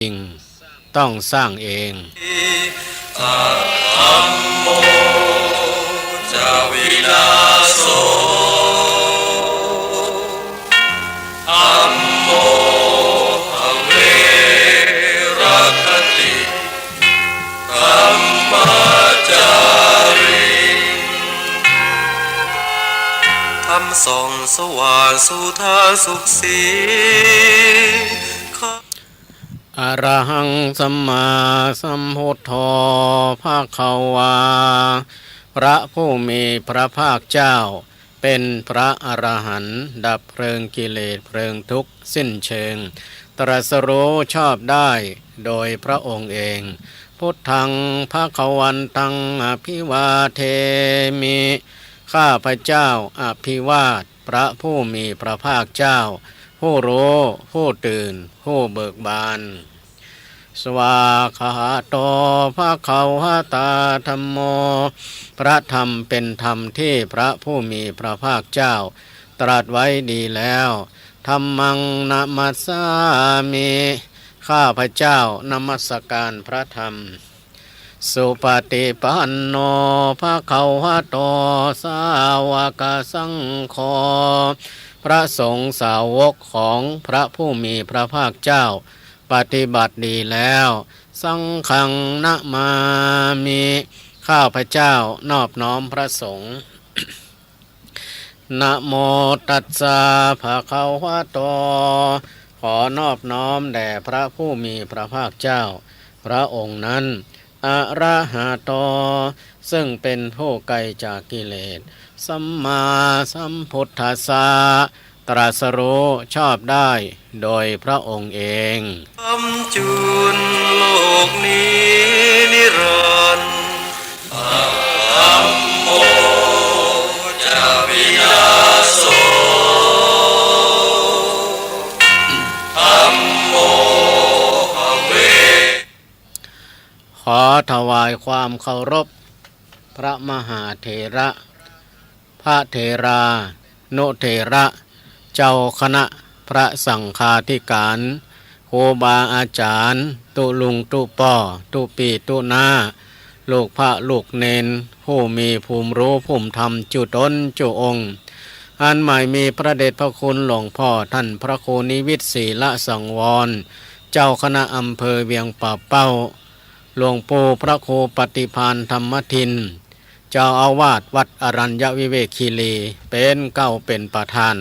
จริงต้องสร้างเองธัมโมจะวินาโสธัมโมภเวรัคติธัมมาจาริธรรมส่องสว่างสู่ทางสุขสีอรหังสัมมาสัมพุทโธภาควาพระผู้มีพระภาคเจ้าเป็นพระอรหันต์ดับเพลิงกิเลสเพลิงทุกข์สิ้นเชิงตรัสรู้ชอบได้โดยพระองค์เองพุทธังภาควันตังอภิวาเทมิข้าพระเจ้าอภิวาทพระผู้มีพระภาคเจ้าผู้รู้ผู้ตื่นผู้เบิกบานสวากขาโตภะคะวะตาธัมโมพระธรรมเป็นธรรมที่พระผู้มีพระภาคเจ้าตรัสไว้ดีแล้วธัมมังนะมัสสามิข้าพระเจ้านมัสการพระธรรมสุปฏิปันโนภะคะวะโตสาวกสังโฆพระสงฆ์สาวกของพระผู้มีพระภาคเจ้าปฏิบัติดีแล้วสังฆังนะมามิข้าพระเจ้านอบน้อมพระสงฆ์นะโมตัสสะภะคะวะโตขอนอบน้อมแด่พระผู้มีพระภาคเจ้าพระองค์นั้นอะระหะโตซึ่งเป็นผู้ไกลจากกิเลสสัมมาสัมพุทธัสสะตรัสรู้ชอบได้โดยพระองค์เองคำจุนโลกนี้นิรันดร์ธัมโมจะวินาโสธัมโมภเวขอถวายความเคารพพระมหาเถระพระเถรานุเถระเจ้าคณะพระสังฆาธิการครูบาอาจารย์ตุลุงตุป่อตุปีตุนาลูกพระลูกเนนผู้มีภูมิรู้ภูมิธรรมจุตนจุองค์อันใหม่มีพระเดชพระคุณหลวงพ่อท่านพระครูนิวิตศรีละสังวรเจ้าคณะอำเภอเวียงป่าเป้าหลวงปู่พระครูปฏิภาณธรรมทินเจ้าอาวาสวัดอรัญญวิเวกคีรีเป็นเก้าเป็นประธาน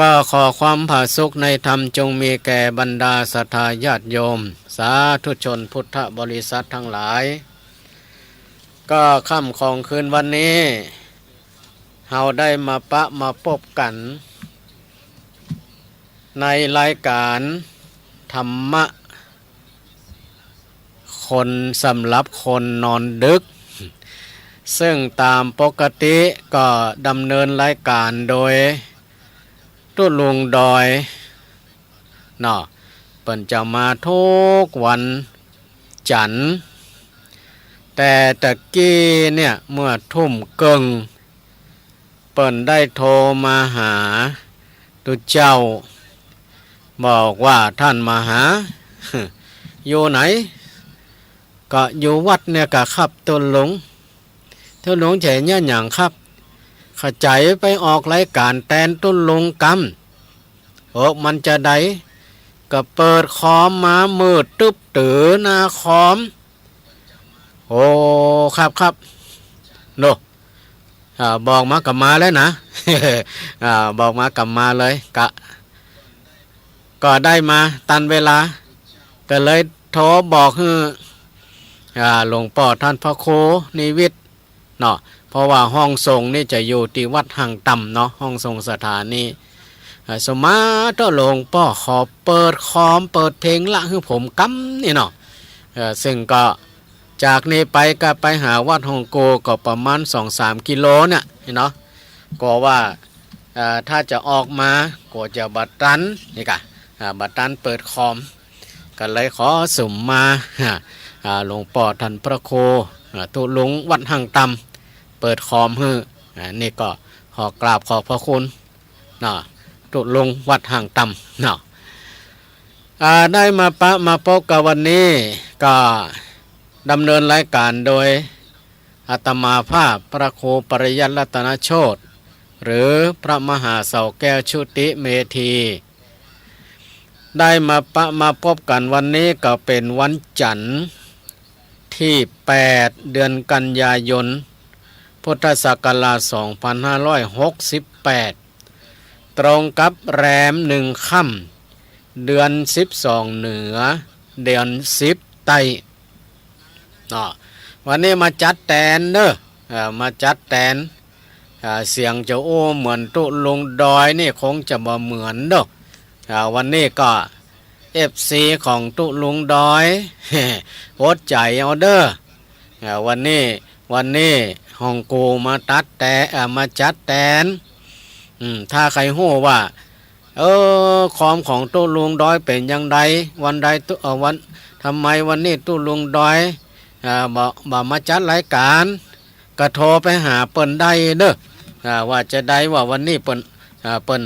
ก็ขอความผาสุกในธรรมจงมีแก่บรรดาศรัทธาญาติโยมสาธุชนพุทธบริษัททั้งหลายก็ค่ำของคืนวันนี้เราได้มาพบกันในรายการธรรมะคนสำหรับคนนอนดึกซึ่งตามปกติก็ดำเนินรายการโดยตุลุงดอยเนาะเปิ่นจะมาทุกวันจันทร์แต่ตะกี้เนี่ยเมื่อทุ่มเกิงเปิ่นได้โทรมาหาตุเจ้าบอกว่าท่านมาหาอยู่ไหนก็อยู่วัดเนี่ยกะครับตุลุงใจเนี่ยอย่างครับขจายไปออกรายการแตนตุลุงกำมันจะได้ก็เปิดคอมมามืดตึ๊บตื้อหน้าคอมโอ้ครับโนบอกมากลับมาแล้วนะ บอกมากลับมาเลยก็ได้มาตันเวลาก็เลยโทรบอกให้หลวงพ่อท่านพระโคนิวิทย์เนาะเพราะว่าห้องทรงนี่จะอยู่ที่วัดห่างต่ำเนาะห้องทรงสถานีสมาต่อหลวงพ่อขอเปิดคอมเปิดเพลงละให้ผมกำนี่เนาะซึ่งก็จากนี้ไปก็ไปหาวัดฮองโกก็ประมาณ 2-3 กิโลเนี่ยเนาะก็ว่าถ้าจะออกมาก็จะบัดตันนี่กะบัดตันเปิดคอมก็เลยขอสุ่มมาหลวงพ่อท่านพระโคตุลุงวัดห่างต่ำเปิดคอมให้นี่ก็ขอกราบขอบพระคุณเนาะตุลุงวัดห่างต่ำเนาะ ได้มามาพบกับวันนี้ก็ดำเนินรายการโดยอาตมาภาพพระครูปริยัติรัตนโชติหรือพระมหาเสาแก้วชุติเมธีได้มาพบกันวันนี้ก็เป็นวันจันทร์ที่8เดือนกันยายนพุทธศักราช2568ตรงกับแรม1ค่ำเดือน12เหนือเดือน10ใต้วันนี้มาจัดแตนเด้อมาจัดแตนเสียงจะโอ้เหมือนตุลุงดอยนี่คงจะบ่เหมือนเด้อวันนี้ก็FC ของตุลุงดอยอดใจเอาเด้อวันนี้ห้องกูมาตัดแต่มาจัดแตนถ้าใครฮู้ว่าของตุลุงดอยเป็นยังไงวันใดวันทำไมวันนี้ตุลุงดอยบ่มาจัดรายการก็โทรไปหาเปิ้นได้เด้อว่าจะได้ว่าวันนี้เปิ้น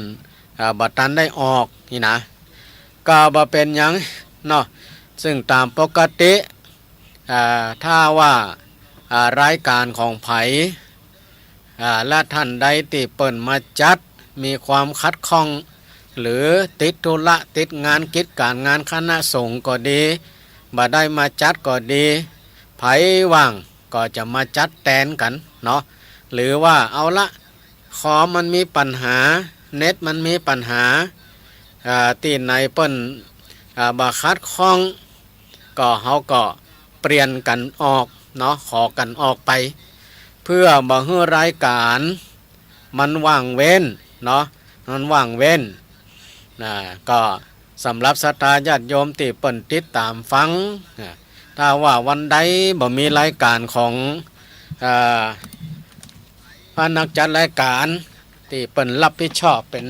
บ่ทันได้ออกนี่นะก็บ่เป็นหยังเนาะซึ่งตามปกติถ้าว่ารายการของไผและท่านใดที่เปิ้นมาจัดมีความคัดข้องหรือติดธุระติดงานกิจการงานคณะสงฆ์ก็ดีบ่ได้มาจัดก็ดีไผว่างก็จะมาจัดแตนกันเนาะหรือว่าเอาละคอมมันมีปัญหาเน็ตมันมีปัญหาที่ไหนเปิ้นบ่คัดข้องก็เฮาก็เปลี่ยนกันออกเนาะขอกันออกไปเพื่อบ่ให้รายการมันว่างเว้นเนาะมันว่างเว้นก็สำหรับศรัทธาญาติโยมที่เปิ้นติดตามฟังถ้าว่าวันใดบ่มีรายการของพระนักจัดรายการที่เปิ้นรับผิดชอบเป็น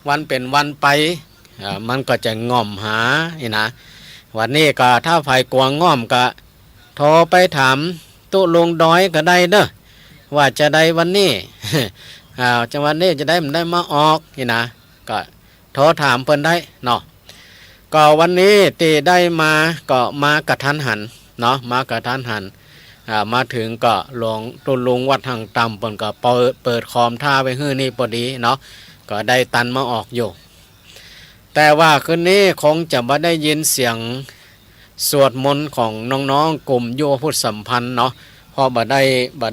วันไปมันก็จะง่อมหานี่นะวันนี้ก็ถ้าไผกลัวง่อมก็โทรไปถามตุลุงดอยก็ได้เด้อว่าจะได้วันนี้ จะวันนี้จะได้มันได้มาออกนี่นะก็โทรถามเพิ่นได้เนาะก็วันนี้ที่ได้มาก็มากระทันหันเนาะมากระทันหันมาถึงก็หลวงตุลุงวัดทางต่ำเพิ่นก็เปิดคอมท่าไว้ฮื้อนี่พอดีเนาะก็ได้ตันมาออกอยู่แต่ว่าคืนนี้คงจะบ่ได้ยินเสียงสวดมนต์ของน้องๆกลุ่มโยพุทธสัมพันธ์เนาะเพราะบ่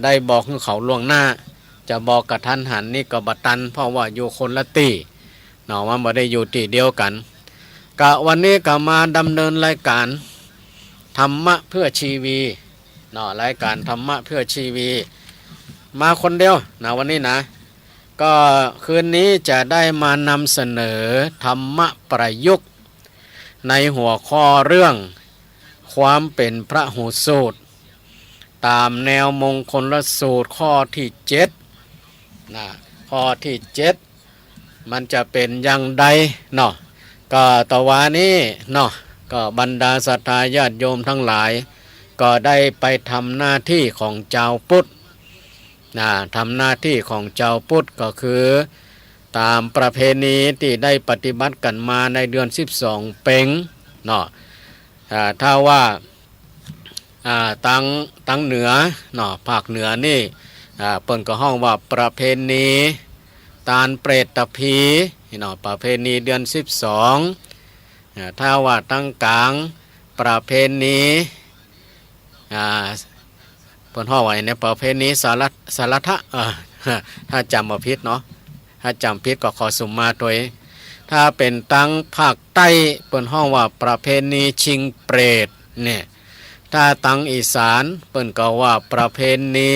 ได้บอกให้เขาล่วงหน้าจะบอกกระทันหันนี่ก็บ่ตันเพราะว่าอยู่คนละที่เนาะมันบ่ได้อยู่ที่เดียวกันก็วันนี้ก็มาดำเนินรายการธรรมะเพื่อชีวีเนาะรายการธรรมะเพื่อชีวีมาคนเดียวนะวันนี้นะก็คืนนี้จะได้มานำเสนอธรรมะประยุกต์ในหัวข้อเรื่องความเป็นพระหูสูตรตามแนวมงคลสูตรข้อที่7นะข้อที่7มันจะเป็นอย่างใดเนาะก็ตะวานี้เนาะก็บรรดาศรัทธาญาติโยมทั้งหลายก็ได้ไปทำหน้าที่ของเจ้าพุทธทำหน้าที่ของเจ้าพุทธก็คือตามประเพณีที่ได้ปฏิบัติกันมาในเดือน12เพ็งเนาะถ้าว่าตั้งเหนือเนาะภาคเหนือนี่เปิ้นก็ห้องว่าประเพณีตาลเปรตตะพีเนาะประเพณีเดือน12ถ้าว่าตั้งกลางประเพณีเปิ้นฮ้อไว้ในประเพณีสารทะถ้าจำบ่ผิดเนาะถ้าจำผิดก็ขอสุมมาตัวเองถ้าเป็นตั้งภาคใต้เปิ้นฮ้อว่าประเพณีชิงเปรตเนี่ยถ้าตั้งอีสานเปิ้นก็ว่าประเพณี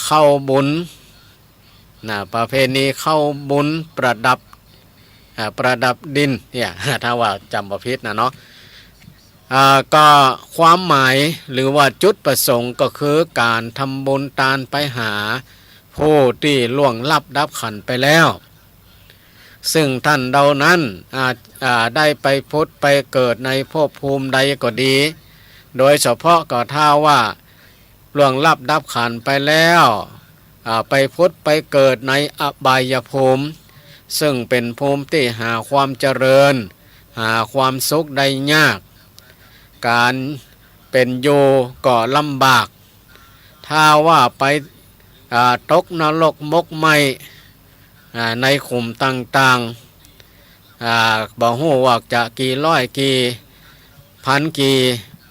เข้าบุญประเพณีเข้าบุญประดับดินเนี่ยถ้าว่าจำบ่ผิดนะเนาะก็ความหมายหรือว่าจุดประสงค์ก็คือการทำบุญทานไปหาผู้ที่ล่วงลับดับขันไปแล้วซึ่งท่านเหล่านั้นได้ไปพุทธไปเกิดในภพภูมิใดก็ดีโดยเฉพาะก็ถ้าว่าล่วงลับดับขันไปแล้วไปพุทธไปเกิดในอบายภูมิซึ่งเป็นภูมิที่หาความเจริญ หาความสุขได้ยากการเป็นอยู่ก็ลำบากถ้าว่าไปตกนรกมกไหมในขุมต่างๆบ่ฮู้ว่าจะกี่ร้อยกี่พันกี่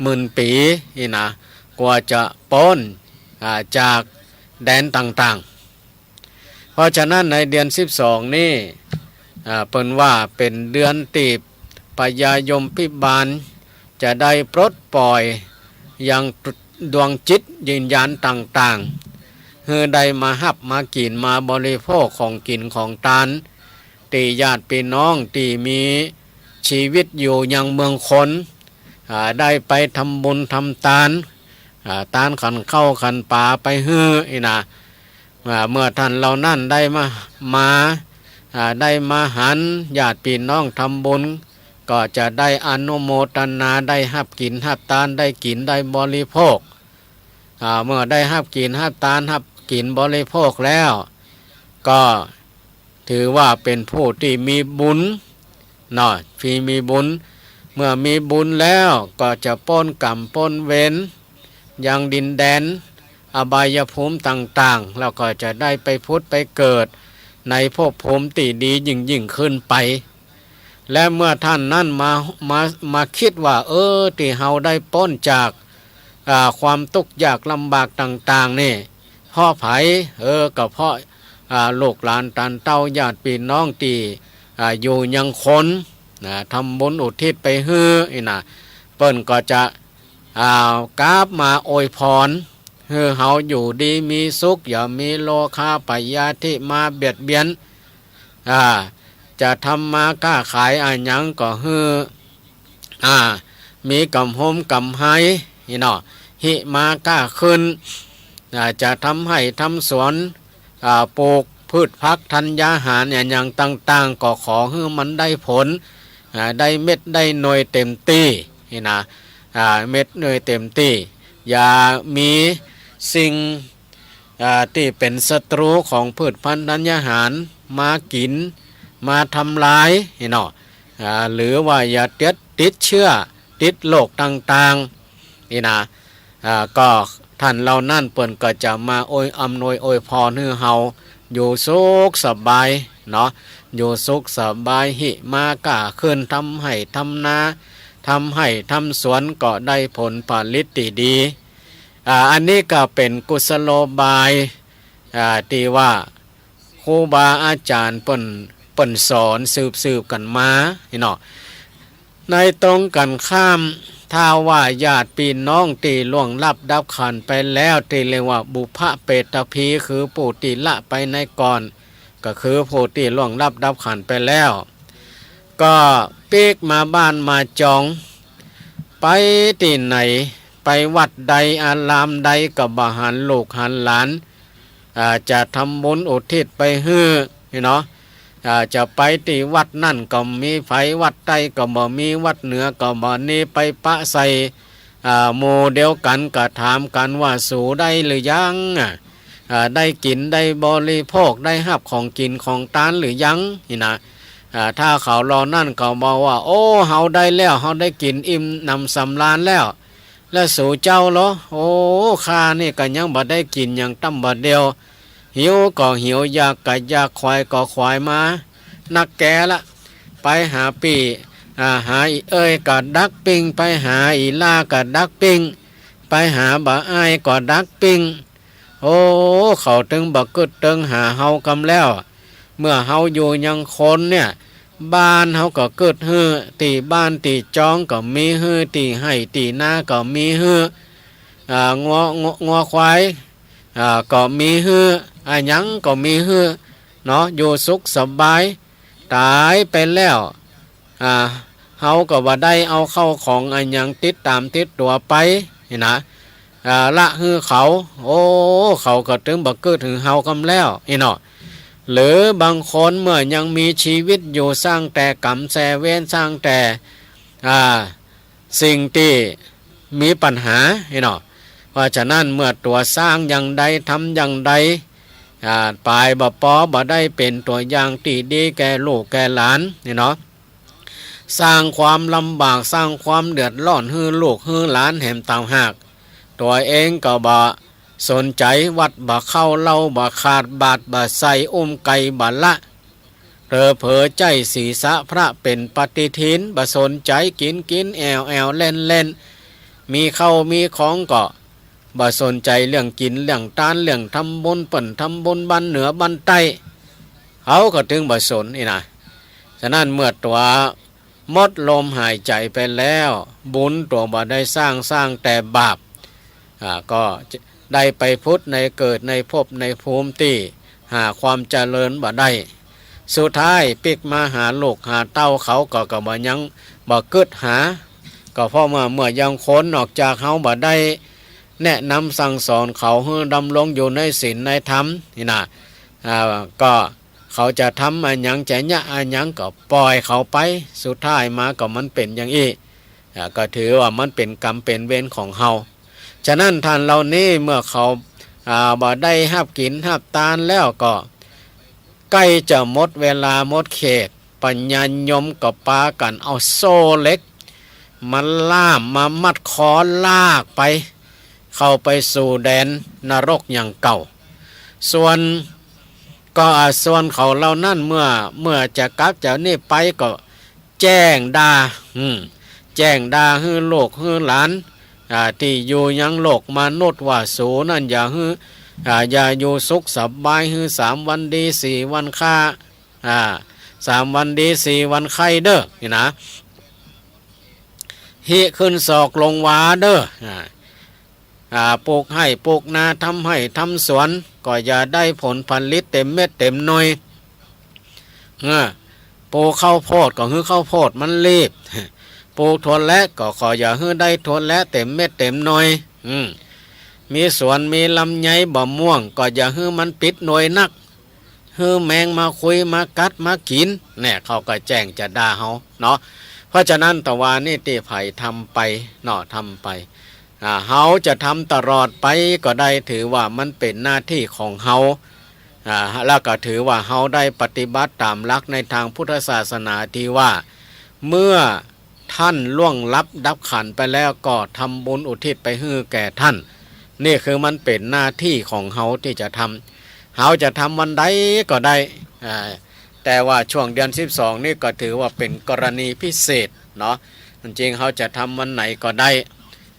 หมื่นปีนี่นะกว่าจะพ้นจากแดนต่างๆเพราะฉะนั้นในเดือน12นี่เพิ่นว่าเป็นเดือนตีบพญายมพิบาลจะได้ปลดปล่อยยังดวงจิตยืนยันต่างๆเฮือได้มาหับมากินมาบริโภคของกินของทานตีญาติพี่น้องตีมีชีวิตอยู่ยังเมืองคนได้ไปทำบุญทำทานทานขันเข้าขันป่าไปฮืออีนะเมื่อท่านเหล่านั้นได้ได้มาหันญาติพี่น้องทำบุญก็จะได้อนุโมทนาได้หับกินหับทานได้กินได้บริโภคเมื่อได้หับกินหับทานหับกินบริโภคแล้วก็ถือว่าเป็นผู้ที่มีบุญเนาะที่มีบุญเมื่อมีบุญแล้วก็จะพ้นกรรมพ้นเวรยังดินแดนอบายภูมิต่างๆแล้วก็จะได้ไปพุทธไปเกิดในภพภูมิที่ดียิ่งขึ้นไปและเมื่อท่านนั้นมาคิดว่าที่เฮาได้พ้นจากความทุกข์ยากลำบากต่างๆนี่เพราะไผก็เพราะลูกหลานตันเต้าญาติพี่น้องที่อยู่ยังคนทำบุญอุทิศไปฮื้อนะเปิ้นก็จะกราบมาอวยพรให้เฮาอยู่ดีมีสุขอย่ามีโลภะปยาธิมาเบียดเบียนจะทำมาค้าขายอันยังก็ฮือมีกำหมกำไห้นี่เนาะหิมาก้าขึ้นจะทำให้ทำสวนปลูกพืชพักธัญญาหารอย่างต่างๆก็ขอให้มันได้ผลได้เม็ดได้หน่วยเต็มที่นี่นะเม็ดหน่วยเต็มที่อย่ามีสิ่งที่เป็นศัตรูของพืชพันธุ์ธัญญาหารมากินมาทำลายเนาะหรือว่าอย่าติดเชื้อติดโรคต่างๆนี่นะก็ท่านเหล่านั้นเปิ้นก็จะมาอำนวยอวยพรให้เฮาอยู่สุขสบายเนาะอยู่สุขสบายหิมาก้าขึ้นทำให้ทำนาทำให้ทำสวนก็ได้ผลผลิตที่ดีอันนี้ก็เป็นกุศโลบายที่ว่าครูบาอาจารย์เปิ้นสอนสืบกันมาเนาะในตรงกันข้ามถ้าว่าญาติพี่น้องที่ล่วงลับดับขันไปแล้วที่เรียกว่าบุพเปตพีคือผู้ที่ละไปในก่อนก็คือผู้ที่ล่วงลับดับขันไปแล้วก็ปีกมาบ้านมาจองไปที่ไหนไปวัดใดอารามใดก็บ่หันลูกหันหลานจะทำบุญอุทิศไปฮื้อเนาะจะไปที่วัดนั่นก็มีไฟวัดใต้ก็บ่มีวัดเหนือก็บ่นี่ไปปะใส่หมู่เดียวกันก็ถามกันว่าสู่ได้หรือยังได้กินได้บริโภคได้รับของกินของทานหรือยังนี่นะถ้าเขารอนั่นก็บอกว่าโอ้เฮาได้แล้วเฮาได้กินอิ่มนำสำราญแล้วและสู่เจ้าเหรอโอ้ข้านี่ก็ยังบ่ได้กินอย่างตั้มบ่เดียวหิวก็หิวอยากก็อยากควายก็ควายมานักแก่ละไปหาปีหาอีก็ดักปิงไปหาอีล่าก็ดักปิงไปหาบ่อ้ายก็ดักปิงโอ้เขาถึงบ่กึดตึงหาเฮากำแล้วเมื่อเฮาอยู่ยังคนเนี่ยบ้านเฮาก็เกิดฮื้อตีบ้านตีจองก็มีฮื้อตีให้ตีหน้าก็มีฮื้องัวควายก็มีฮื้อหยังก็มีฮื้อเนาะอยู่สุขสบายตายไปแล้วเฮาก็บ่ได้เอาเข้าของหยังติดตามติดตัวไปนี่นะละฮื้อเขาโอ้เขาก็ถึงบ่เกิดถึงเฮากำแล้วนี่เนาะหรือบางคนเมื่อยังมีชีวิตอยู่สร้างแต่กรรมแสเว้นสร้างแต่สิ่งที่มีปัญหาเนาะเพราะฉะนั้นเมื่อตัวสร้างอย่างใดทำอย่างใดปลายบ่ได้เป็นตัวอย่างที่ดีแก่ลูกแก่หลานเนาะ สร้างความลำบากสร้างความเดือดร้อนให้ลูกให้หลานแหมต่างหากตัวเองก็บ่สนใจวัดบ่เข้าเล่าบ่ขาดบาทบ่ใส่ไก่บ่ละเผลอใจศีรษะพระเป็นปฏิทินบ่สนใจกินแอวเล่นมีเข้ามีของก็บ่สนใจเรื่องกินเรื่องทานเรื่องทำบุญเปิ่นทำบุญบันเหนือบันใต้เขาก็ถึงบ่สนนี่นะฉะนั้นเมื่อตัวหมดลมหายใจไปแล้วบุญตัวบ่ได้สร้างแต่บาปก็ได้ไปพุทธในเกิดในภพในภูมิที่หาความเจริญบ่ได้สุดท้ายปิกมาหาลูกหาเต้าเขาก็บ่ยังบ่เกิดหาก็เพราะเมื่อยังคนออกจากเขาบ่ได้แนะนำสั่งสอนเขาให้ดำรงอยู่ในศีลในธรรมนี่นะก็เขาจะทำอันยังจะยะอันยังก็ปล่อยเขาไปสุดท้ายมาก็มันเป็นอย่างนี้ก็ถือว่ามันเป็นกรรมเป็นเวรของเขาฉะนั้นท่านเหล่านี้เมื่อเขาบ่ได้หับกินหับตานแล้วก็ใกล้จะหมดเวลาหมดเขตปัญญายมกับปากันเอาโซ่เล็กมันล่ามมามัดคอลากไปเข้าไปสู่แดนนรกอย่างเก่าส่วนเขาเหล่านั้นเมื่อจะกลับจากนี่ไปก็แจ้งด่าให้โลกให้หลานที่อยู่ยังโลกมนุษย์ว่าสูนั่นอย่าอยู่สุขสบายให้3 วันดี4 วันค่า3 วันดี4 วันไข้เด้อนี่นะฮิขึ้นศอกลงวาเด้อปลูกให้ปลูกนาทำให้ทำสวนก็อย่าได้ผลผลิตเต็มเม็ดเต็มหน่วยปลูกข้าวโพดก็คือข้าวโพดมันรีบปลูกถั่วและก็ขออย่าให้ได้ถั่วและเต็มเม็ดเต็มหน่วยมีสวนมีลำไยบ่ม่วงก็อย่าให้มันปิดหน่วยนักให้แมงมาคุยมากัดมากินเนี่ยเขาก็แจ้งจะด่าเขาเนาะเพราะฉะนั้นตะวันนี่ตีไผ่ทำไปเนาะทำไปเขาจะทำตลอดไปก็ได้ถือว่ามันเป็นหน้าที่ของเขาแล้วก็ถือว่าเขาได้ปฏิบัติตามหลักในทางพุทธศาสนาที่ว่าเมื่อท่านล่วงลับดับขันไปแล้วก็ทำบุญอุทิศไปให้แก่ท่านนี่คือมันเป็นหน้าที่ของเขาที่จะทำเขาจะทำวันใดก็ได้แต่ว่าช่วงเดือน12นี่ก็ถือว่าเป็นกรณีพิเศษเนาะจริงเขาจะทำวันไหนก็ได้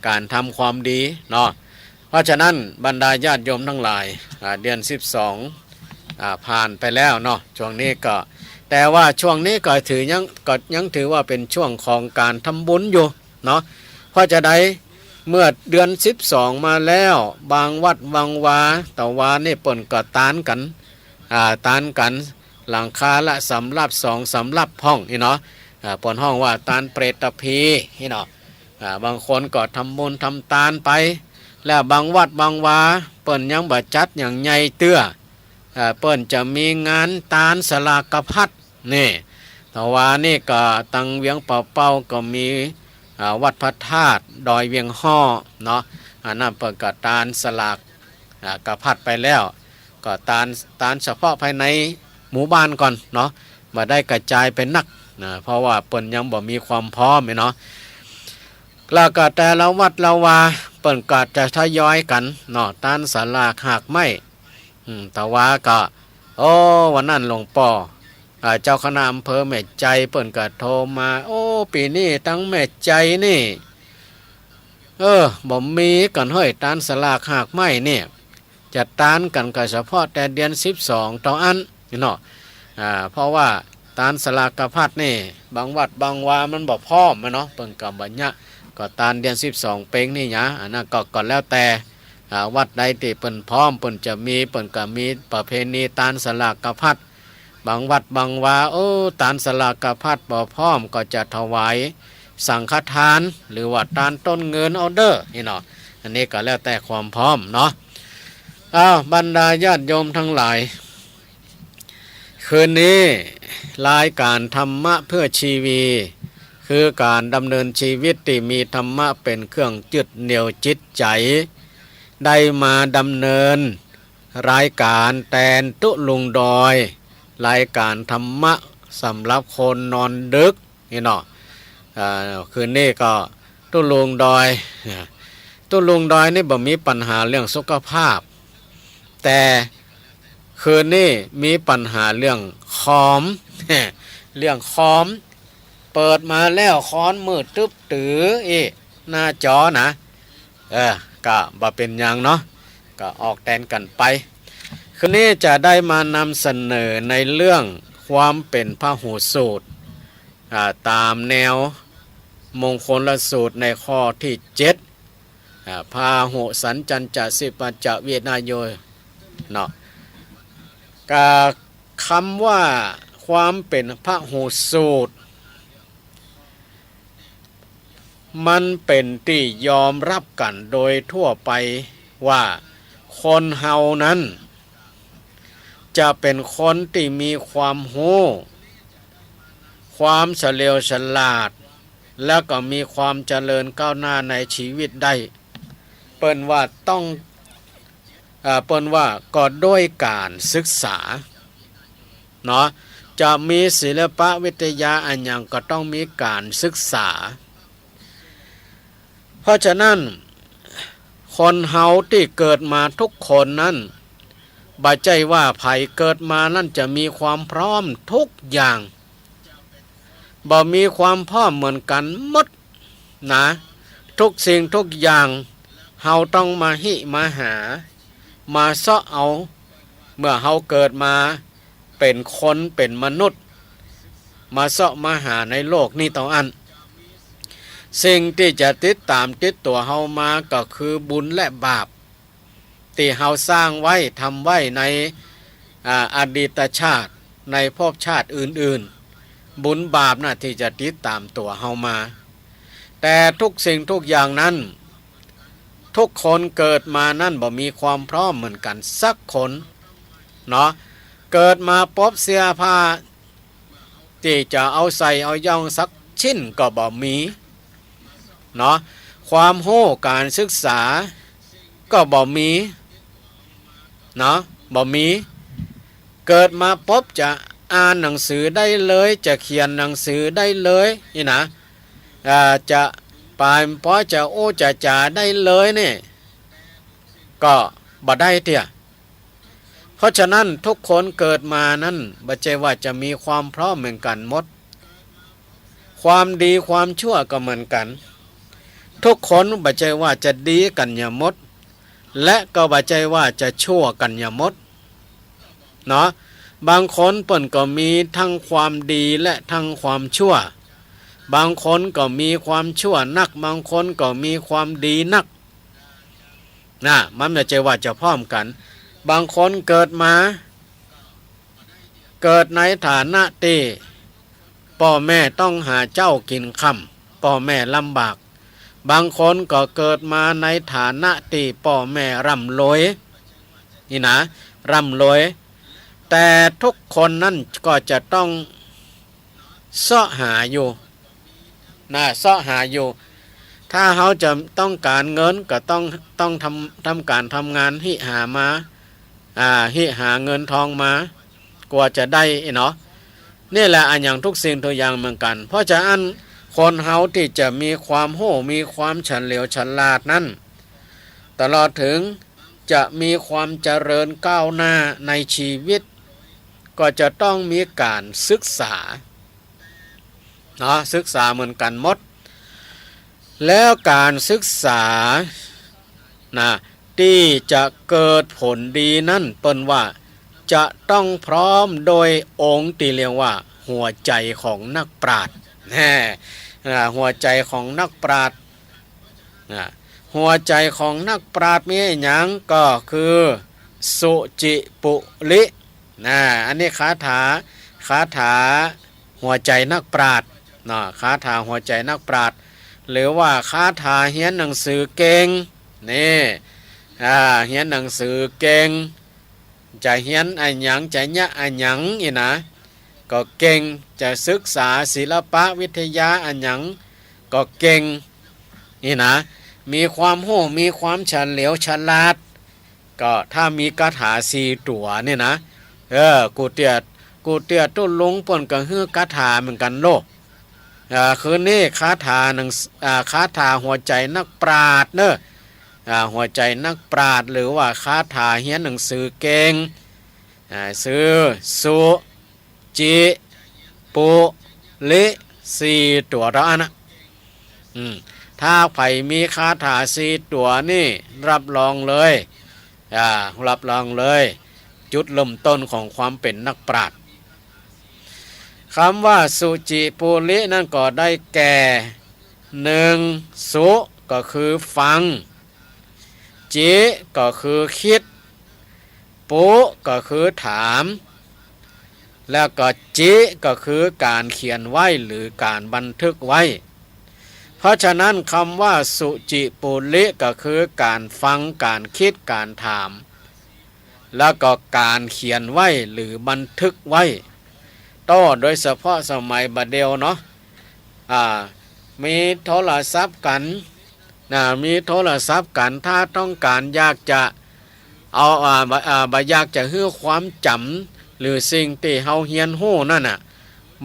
การทำความดีเนาะเพราะฉะนั้นบรรดาญาติโยมทั้งหลายเดือน12ผ่านไปแล้วเนาะช่วงนี้ก็แต่ว่าช่วงนี้ก็ยังถือว่าเป็นช่วงของการทำบุญอยู่เนาะเพราะจะได้เมื่อเดือน12มาแล้วบางวัดบางวาแต่วานี่เปิ่นก็ตานกันหลังคาละสำรับ2สำรับห้องนี่เนาะเปิ่นห้องว่าตานเปรตพีนี่เนาะบางคนก็ทำบุญทำตานไปแล้วบางวัดบางวาเปิ่นยังบ่จัดอย่างใหญ่เตื้อเปิ่นจะมีงานตานสลากพัดนี่แต่ว่านี่ก็ตังเวียงเป่าก็มีวัดพระธาตุดอยเวียงห่อเนาะนั่นเปิ่นก็ตานสลากกพัดไปแล้วก็ตานเฉพาะภายในหมู่บ้านก่อนเนาะบ่ได้กระจายเป็นนักเพราะว่าเปิ่นยังบ่มีความพร้อมเนาะแล้วก็แต่ละวัดละวาเปิ่นก็จะทยอยกันเนาะตานสลากหากไม้แต่ว่าก็วันนั้นหลวงป่อเจ้าคณะอำเภอแม่ใจเปิ่นก็โทรมาปีนี้ตั้งแม่ใจนี่บ่มีกันเฮ้ยตานสลากหากไม้เนี่ยจะตานกันก็เฉพาะแต่เดือน12ต่ออันเนาะเพราะว่าตานสลากพัดนี่บางวัดบางวามันบ่พร้อมเนาะเปิ่นก็บ่ยะก็ตานเดือน12เป้งนี่หยะอันนั้นก็แล้วแต่วัดใดที่เปิ่นพร้อมเปิ่นจะมีเปิ่นก็มีประเพณีตานสลากพัดบางวัดบางวาตานสลากพัดบ่พร้อมก็จะถวายสังฆทานหรือว่าตานต้นเงินเอาเด้อนี่เนาะอันนี้ก็แล้วแต่ความพร้อมเนาะบรรดาญาติโยมทั้งหลายคืนนี้รายการธรรมะเพื่อชีวีคือการดำเนินชีวิตที่มีธรรมะเป็นเครื่องยึดเหนี่ยวจิตใจได้มาดำเนินรายการแตนตุลุงดอยรายการธรรมะสำหรับคนนอนดึกนี่เนาะ คืนนี้ก็ตุลุงดอยตุลุงดอยนี่บ่มีปัญหาเรื่องสุขภาพแต่คืนนี้มีปัญหาเรื่องคอม เรื่องคอมเปิดมาแล้วค้อนมืดตึ๊บตื้อหน้าจอนะก็บ่เป็นอย่างเนาะก็ออกแตนกันไปคืนนี้จะได้มานำเสนอในเรื่องความเป็นพหูสูตรตามแนวมงคลสูตรในข้อที่7พาหุสัญจัญจะสิปัญจเวทนาโยเนาะคำว่าความเป็นพหูสูตรมันเป็นที่ยอมรับกันโดยทั่วไปว่าคนเฮานั้นจะเป็นคนที่มีความรู้ความเฉลียวฉลาดแล้วก็มีความเจริญก้าวหน้าในชีวิตได้เปิ้นว่าต้องเปิ้นว่าก็ด้วยการศึกษาเนาะจะมีศิลปะวิทยาอันยังก็ต้องมีการศึกษาเพราะฉะนั้นคนเฮาที่เกิดมาทุกคนนั้นบ่ใจว่าไผเกิดมานั่นจะมีความพร้อมทุกอย่างบ่มีความพร้อมเหมือนกันหมดนะทุกสิ่งทุกอย่างเฮาต้องมาหิมาหามาเสาะเอาเมื่อเฮาเกิดมาเป็นคนเป็นมนุษย์มาเสาะมาหาในโลกนี้ต่ออันสิ่งที่จะติดตามติดตัวเฮามาก็คือบุญและบาปที่เฮาสร้างไว้ทำไว้ในอดีตชาติในภพชาติอื่นๆบุญบาปน่ะที่จะติดตามตัวเฮามาแต่ทุกสิ่งทุกอย่างนั้นทุกคนเกิดมานั่นบ่มีความพร้อมเหมือนกันสักคนเนาะเกิดมาพบเสื้อผ้าที่จะเอาใส่เอาย่องสักชิ้นก็บ่มีเนาะความรู้การศึกษาก็บ่มีเนาะบ่มีเกิดมาพบจะอ่านหนังสือได้เลยจะเขียนหนังสือได้เลยนี่นะจะปานพอจะโอ้จะจ่าได้เลยเนี่ยก็บ่ได้เถี่ยเพราะฉะนั้นทุกคนเกิดมานั้นบ่ใช่ว่าจะมีความพร้อมเหมือนกันหมดความดีความชั่วก็เหมือนกันทุกคนบ่ใช่ว่าจะดีกันอย่าหมดและก็บ่ใช่ว่าจะชั่วกันอย่าหมดเนาะบางคนเปิ้นก็มีทั้งความดีและทั้งความชั่วบางคนก็มีความชั่วนักบางคนก็มีความดีนักนะมันไม่ใช่ว่าจะพร้อมกันบางคนเกิดมาเกิดในฐานะที่พ่อแม่ต้องหาเจ้ากินค่ำพ่อแม่ลำบากบางคนก็เกิดมาในฐานะที่พ่อแม่ร่ำรวยนี่นะร่ำรวยแต่ทุกคนนั้นก็จะต้องเสาะหาอยู่นะเสาะหาอยู่ถ้าเขาจะต้องการเงินก็ต้องทำการทำงานหิหามาหิหาเงินทองมากว่าจะได้เนาะนี่แหละอันอย่างทุกสิ่งทุกอย่างเหมือนกันเพราะฉะนั้นคนเฮาที่จะมีความโหมีความเฉลียวฉลาดนั้นตลอดถึงจะมีความเจริญก้าวหน้าในชีวิตก็จะต้องมีการศึกษาเนาะศึกษาเหมือนกันหมดแล้วการศึกษานะที่จะเกิดผลดีนั่นเปิ้นว่าจะต้องพร้อมโดยองค์ที่เรียกว่าหัวใจของนักปราชญ์หัวใจของนักปราชญ์หัวใจของนักปราชญ์มีหยังก็คือสุจิปุลิอันนี้คาถาหัวใจนักปราชญ์คาถาหัวใจนักปราชญ์หรือว่าคาถาเรียนหนังสือเก่งนี่เรียนหนังสือเก่งจะเรียนอันหยังจะยะอันหยังนี่นะก็เก่งจะศึกษาศิลปะวิทยาอันหยังก็เก่งนี่นะมีความรู้มีความเฉลียวฉลาดก็ถ้ามีคาถา4ตัวนี่นะกูเตียตุ้นลงเปิ้นก็ฮื้อคาถาเหมือนกันโล คืนนี้คาถาหนึ่งคาถาหัวใจนักปราชญ์เนอะหัวใจนักปราชญ์หรือว่าคาถาเฮียนหนังสือเก่งซื้อสุจิปุลิสี่ตัวละนะถ้าใครมีคาถาสี่ตัวนี่รับรองเลยรับรองเลยจุดเริ่มต้นของความเป็นนักปราชญ์คำว่าสุจิปุลินั่นก็ได้แก่หนึ่งสุก็คือฟังจิก็คือคิดปุก็คือถามแล้วก็จิก็คือการเขียนไว้หรือการบันทึกไว้เพราะฉะนั้นคำว่าสุจิปุลิก็คือการฟังการคิดการถามแล้วก็การเขียนไว้หรือบันทึกไว้ต่อโดยเฉพาะสมัยบัดเดียวเนาะมีโทรศัพท์กันมีโทรศัพท์กันถ้าต้องการอยากจะเอาอยากจะให้ความจำหรือสิ่งที่เฮาเฮียนฮู้นั่นน่ะ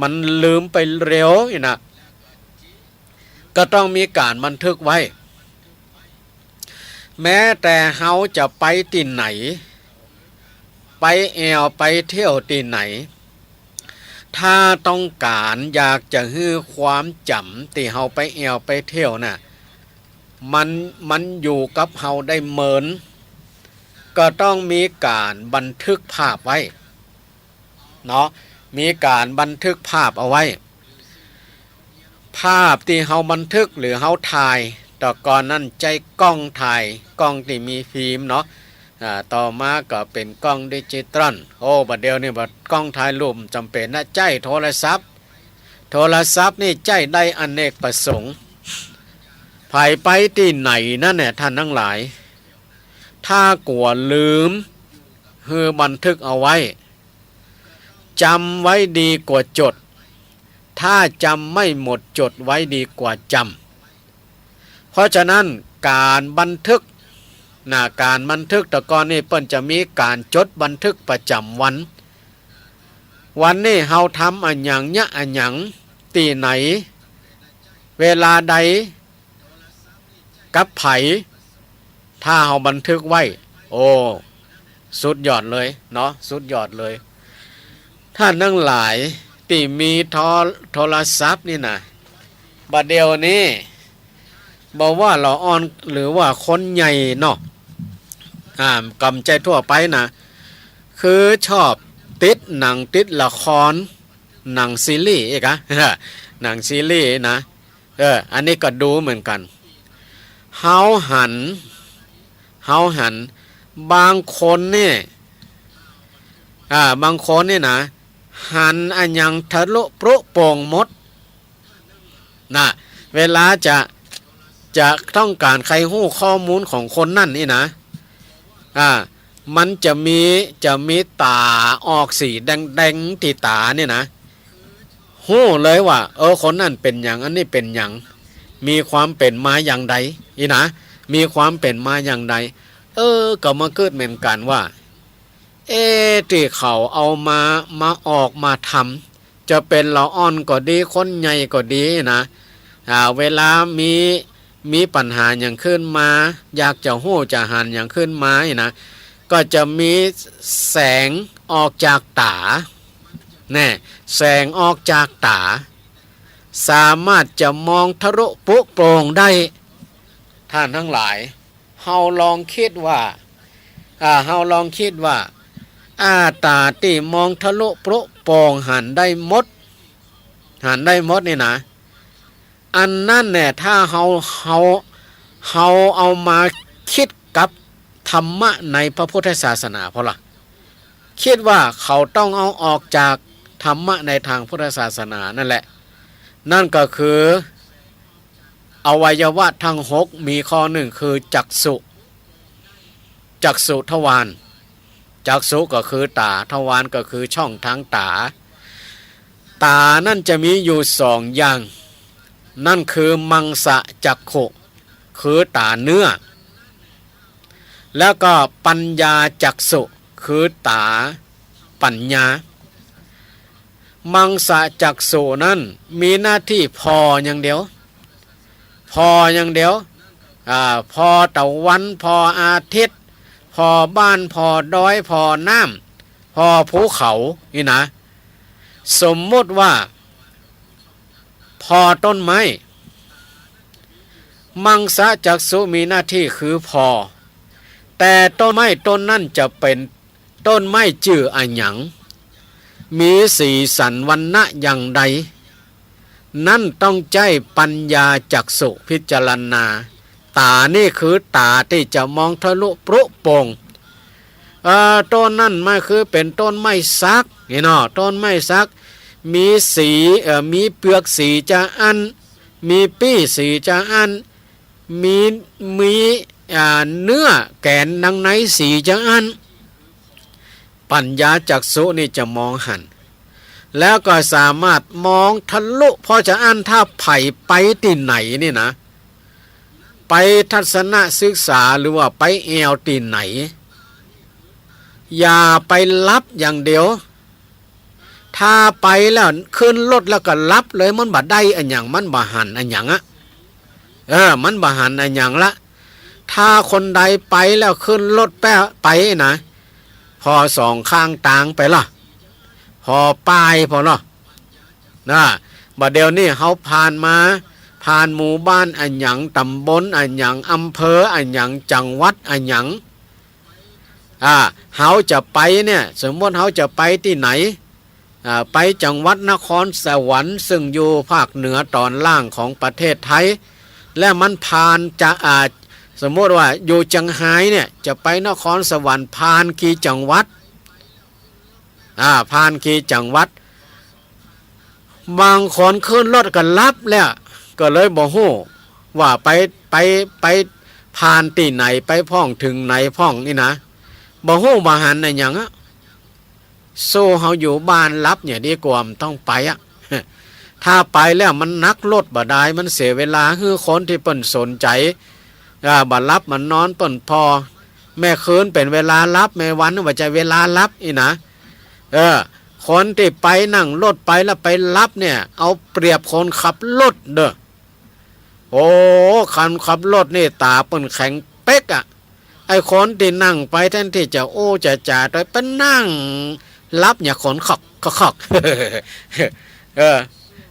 มันลืมไปเร็วนี่นะก็ต้องมีการบันทึกไว้แม้แต่เฮาจะไปที่ไหนไปแอวไปเที่ยวที่ไหนถ้าต้องการอยากจะให้ความจำที่เฮาไปแอวไปเที่ยวน่ะมันอยู่กับเฮาได้เหมือนก็ต้องมีการบันทึกภาพไว้เนาะมีการบันทึกภาพเอาไว้ภาพที่เฮาบันทึกหรือเฮาถ่ายต่อก่อนนั้นใจกล้องถ่ายกล้องที่มีฟิล์มเนาะต่อมาก็เป็นกล้องดิจิตอลบัดเดียวนี่บัดกล้องถ่ายรูปจำเป็นนะใจโทรศัพท์นี่ใจได้อเนกประสงค์ไปที่ไหนนั่นแหละท่านทั้งหลายถ้ากลัวลืมคือบันทึกเอาไว้จำไว้ดีกว่าจดถ้าจำไม่หมดจดไว้ดีกว่าจำเพราะฉะนั้นการบันทึกการบันทึกแต่ก่อนนี่เปิ้นจะมีการจดบันทึกประจำวันนี้เฮาทำอันหยังเนี่ยอันหยังตีไหนเวลาใดกับไผถ้าเฮาบันทึกไว้สุดยอดเลยเนาะสุดยอดเลยท่านทั้งหลายที่มีโทรศัพท์นี่นะบัดเดียวนี้บอกว่าเราอ่อนหรือว่าคนใหญ่เนาะกำใจทั่วไปนะคือชอบติดหนังติดละครหนังซีรีส์อีกหนังซีรีส์นะอันนี้ก็ดูเหมือนกันเฮาหันบางคนนี่บางคนนี่นะหันอันยังทะลุปรุโป่งหมดเวลาจะต้องการใครฮู้ข้อมูลของคนนั่นนี่นะมันจะมีตาออกสีแดงๆที่ตาเนี่ยนะฮู้เลยว่าคนนั่นเป็นอย่างอันนี้เป็นอย่างมีความเป็นมาอย่างใดนะมีความเป็นมาอย่างใดก็มาเกิดเหมือนกันว่าที่เขาเอามาออกมาทำจะเป็นละอ่อนก็ดีคนใหญ่ก็ดีนะเวลามีปัญหาอย่างขึ้นมาอยากจะหู้จะหันอย่างขึ้นมานะก็จะมีแสงออกจากตาแสงออกจากตาสามารถจะมองทะลุปุโปร่งได้ท่านทั้งหลายเฮาลองคิดว่าตาที่มองทะลุปุโปร่งหันได้หมดนี่นะอันนั้นเนี่ยถ้าเฮาเอามาคิดกับธรรมะในพระพุทธศาสนาเพราะล่ะคิดว่าเขาต้องเอาออกจากธรรมะในทางพุทธศาสนานั่นแหละนั่นก็คืออวัยวะทั้ง6มีข้อหนึ่งคือจักษุทวารจักษุก็คือตาทวารก็คือช่องทางตานั่นจะมีอยู่2อย่างนั่นคือมังสะจักขุคือตาเนื้อแล้วก็ปัญญาจักษุคือตาปัญญา มังสะจักษุนั้นมีหน้าที่พออย่างเดียวพออย่างเดียวพอตะวันพออาทิตย์พอบ้านพอดอยพอน้ำพอภูเขานี่นะสมมติว่าพอต้นไม้มังสะจักษุมีหน้าที่คือพอแต่ต้นไม้ต้นนั้นจะเป็นต้นไม้จื่ออะหยังมีสีสันวรรณะอย่างใดนั่นต้องใจปัญญาจักษุพิจารณาตานี่คือตาที่จะมองทะลุปรุโปร่งต้นนั่นมาคือเป็นต้นไม้ซักนี่เนาะต้นไม้ซักมีสีมีเปลือกสีจะอันมีปี้สีจะอันมีเนื้อแกนดังในสีจะอันปัญญาจักษุนี่จะมองหันแล้วก็สามารถมองทะลุพอจะอันถ้าไผ่ไปที่ไหนนี่นะไปทัศนศึกษาหรือว่าไปแอวที่ไหนอย่าไปรับอย่างเดียวถ้าไปแล้วขึ้นรถแล้วก็รับเลยมันบ่ได้อันอย่างมันบ่หันอันอย่างมันบ่หันอันอย่างละถ้าคนใดไปแล้วขึ้นรถไปนะพอสองข้างต่างไปล่ะพอป้ายพอเนาะนะบัดเดี๋ยวนี้เขาผ่านหมู่บ้านอันหยังตำบลอันหยังอำเภออันหยังจังหวัดอันหยังเขาจะไปเนี่ยสมมติเขาจะไปที่ไหนไปจังหวัดนครสวรรค์ซึ่งอยู่ภาคเหนือตอนล่างของประเทศไทยและมันผ่านจะสมมติว่าอยู่จังไห้เนี่ยจะไปนครสวรรค์ผ่านกี่จังหวัดผ่านกี่จังหวัดบางคนขึ้นรถก็รับแล้วก็เลยบ่ฮู้ว่าไปผ่านที่ไหนไปพ้องถึงไหนพ้องนี่นะบ่ฮู้บ่หันในหยังสู้เฮาอยู่บ้านรับเนี่ยดีกว่ามันต้องไปถ้าไปแล้วมันนักรถบ่ได้มันเสียเวลาคือคนที่เปิ้นสนใจบ่รับมันนอนเปิ้นพอแม่คืนเป็นเวลารับแม่วันว่าจะเวลารับอีนะคนที่ไปนั่งรถไปแล้วไปรับเนี่ยเอาเปรียบคนขับรถเด้อโอ้คันขับรถนี่ตาเปิ้นแข็งเป๊กไอ้คนที่นั่งไปแทนที่จะโอ้จะจ่าโดยเป็นนั่งรับอย่าขนขอก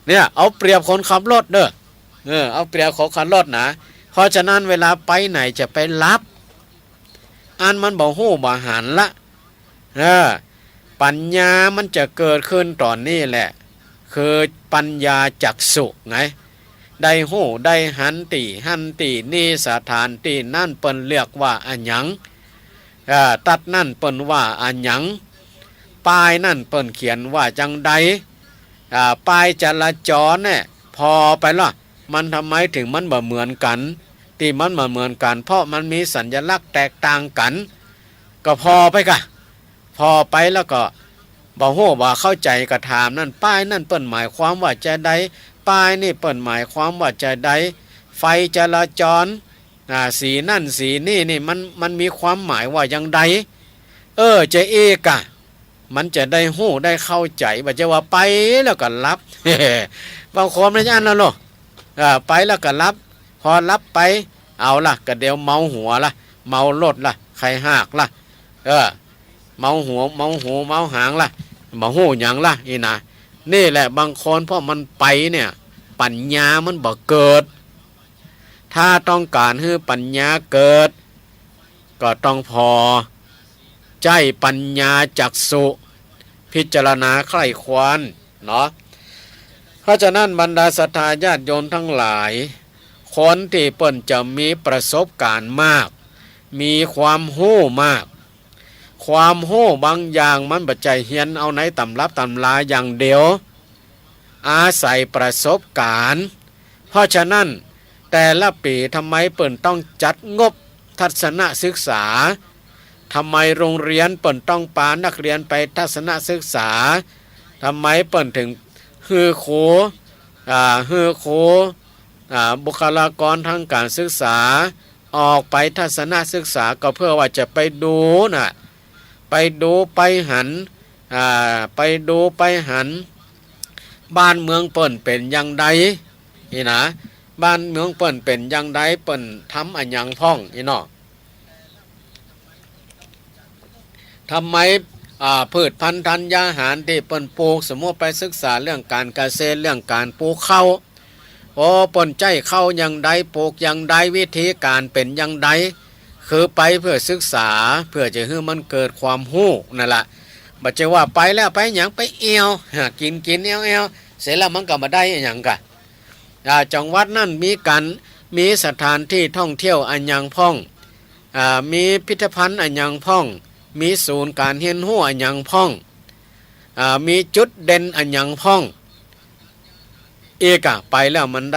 เนี่ยเอาเปรียบคนขับรถเด้อเอาเปรียบคนขับรถนะเพราะฉะนั้นเวลาไปไหนจะไปรับอันมันบ่ฮู้บ่หันละปัญญามันจะเกิดขึ้นตอนนี้แหละคือปัญญาจักษุไงได้ฮู้ได้หันตินี่สถานที่นั่นเปิ้นเรียกว่าอันหยังตัดนั่นเปิ้นว่าอันหยังป้ายนั่นเปิ้นเขียนว่าจังใดป้ายจราจรเนี่ยพอไปล่ะมันทำไมถึงมันบ่เหมือนกันที่มันบ่เหมือนกันเพราะมันมีสัญลักษณ์แตกต่างกันก็พอไปกะพอไปแล้วก็บ่ฮู้ว่าเข้าใจก็ถามนั่นป้ายนั่นเปิ้นหมายความว่าจะใดป้ายนี่เปิ้นหมายความว่าจะใดไฟจราจรสีนั่นสีนี่มันมีความหมายว่าอย่างใดจะเอกะมันจะได้ฮู้ได้เข้าใจบ่จะว่าไปแล้วก็รับบางคนไม่ใช่อันนั้นหรอกไปแล้วก็รับพอรับไปเอาล่ะก็เดี๋ยวเมาหัวล่ะเมารถล่ะใครหากล่ะเมาหัวเมาหูเมาหางล่ะบ่ฮู้หยังล่ะอีนะนี่แหละบางคนเพราะมันไปเนี่ยปัญญามันบ่เกิดถ้าต้องการให้ปัญญาเกิดก็ต้องพอใจปัญญาจักษุพิจารณาใคร่ควรเนาะเพราะฉะนั้นบรรดาศรัทธาญาติโยมทั้งหลายคนที่เปิ้นจะมีประสบการณ์มากมีความรู้มากความรู้บางอย่างมันบ่ใจเฮียนเอาในตำรับตำราอย่างเดียวอาศัยประสบการณ์เพราะฉะนั้นแต่ละปีทำไมเปิ้นต้องจัดงบทัศนศึกษาทำไมโรงเรียนเปิ้นต้องพานักเรียนไปทัศนศึกษาทำไมเปิ้นถึงฮือโคบุคลากรทางการศึกษาออกไปทัศนศึกษาก็เพื่อว่าจะไปดูไปดูไปหัน บ้านเมืองเปิ่นเป็นอย่างใดนี่นะบ้านเมืองเปิ่นเป็นอย่างใดเปิ่นทำอันยังพ่องนี่เนาะทำไมพืชพันธุ์ธัญญาหารที่เปิ่นปลูกสมมติไปศึกษาเรื่องการเกษตรเรื่องการปลูกข้าวโอ้เปิ่นใจข้าวอย่างใดปลูกอย่างใดวิธีการเป็นอย่างใดคือไปเพื่อศึกษาเพื่อจะให้มันเกิดความรู้นั่นแหละบัดจะว่าไปแล้วไปอย่างไปเอวกินเอวเสร็จแล้วมันก็มาได้อย่างกันจังหวัดนั่นมีสถานที่ท่องเที่ยวอันยังพ่องมีพิพิธภัณฑ์อันยังพ่องมีศูนย์การเรียนรู้อันยังพ่องมีจุดเด่นอันยังพ่องเอกไปแล้วมันไ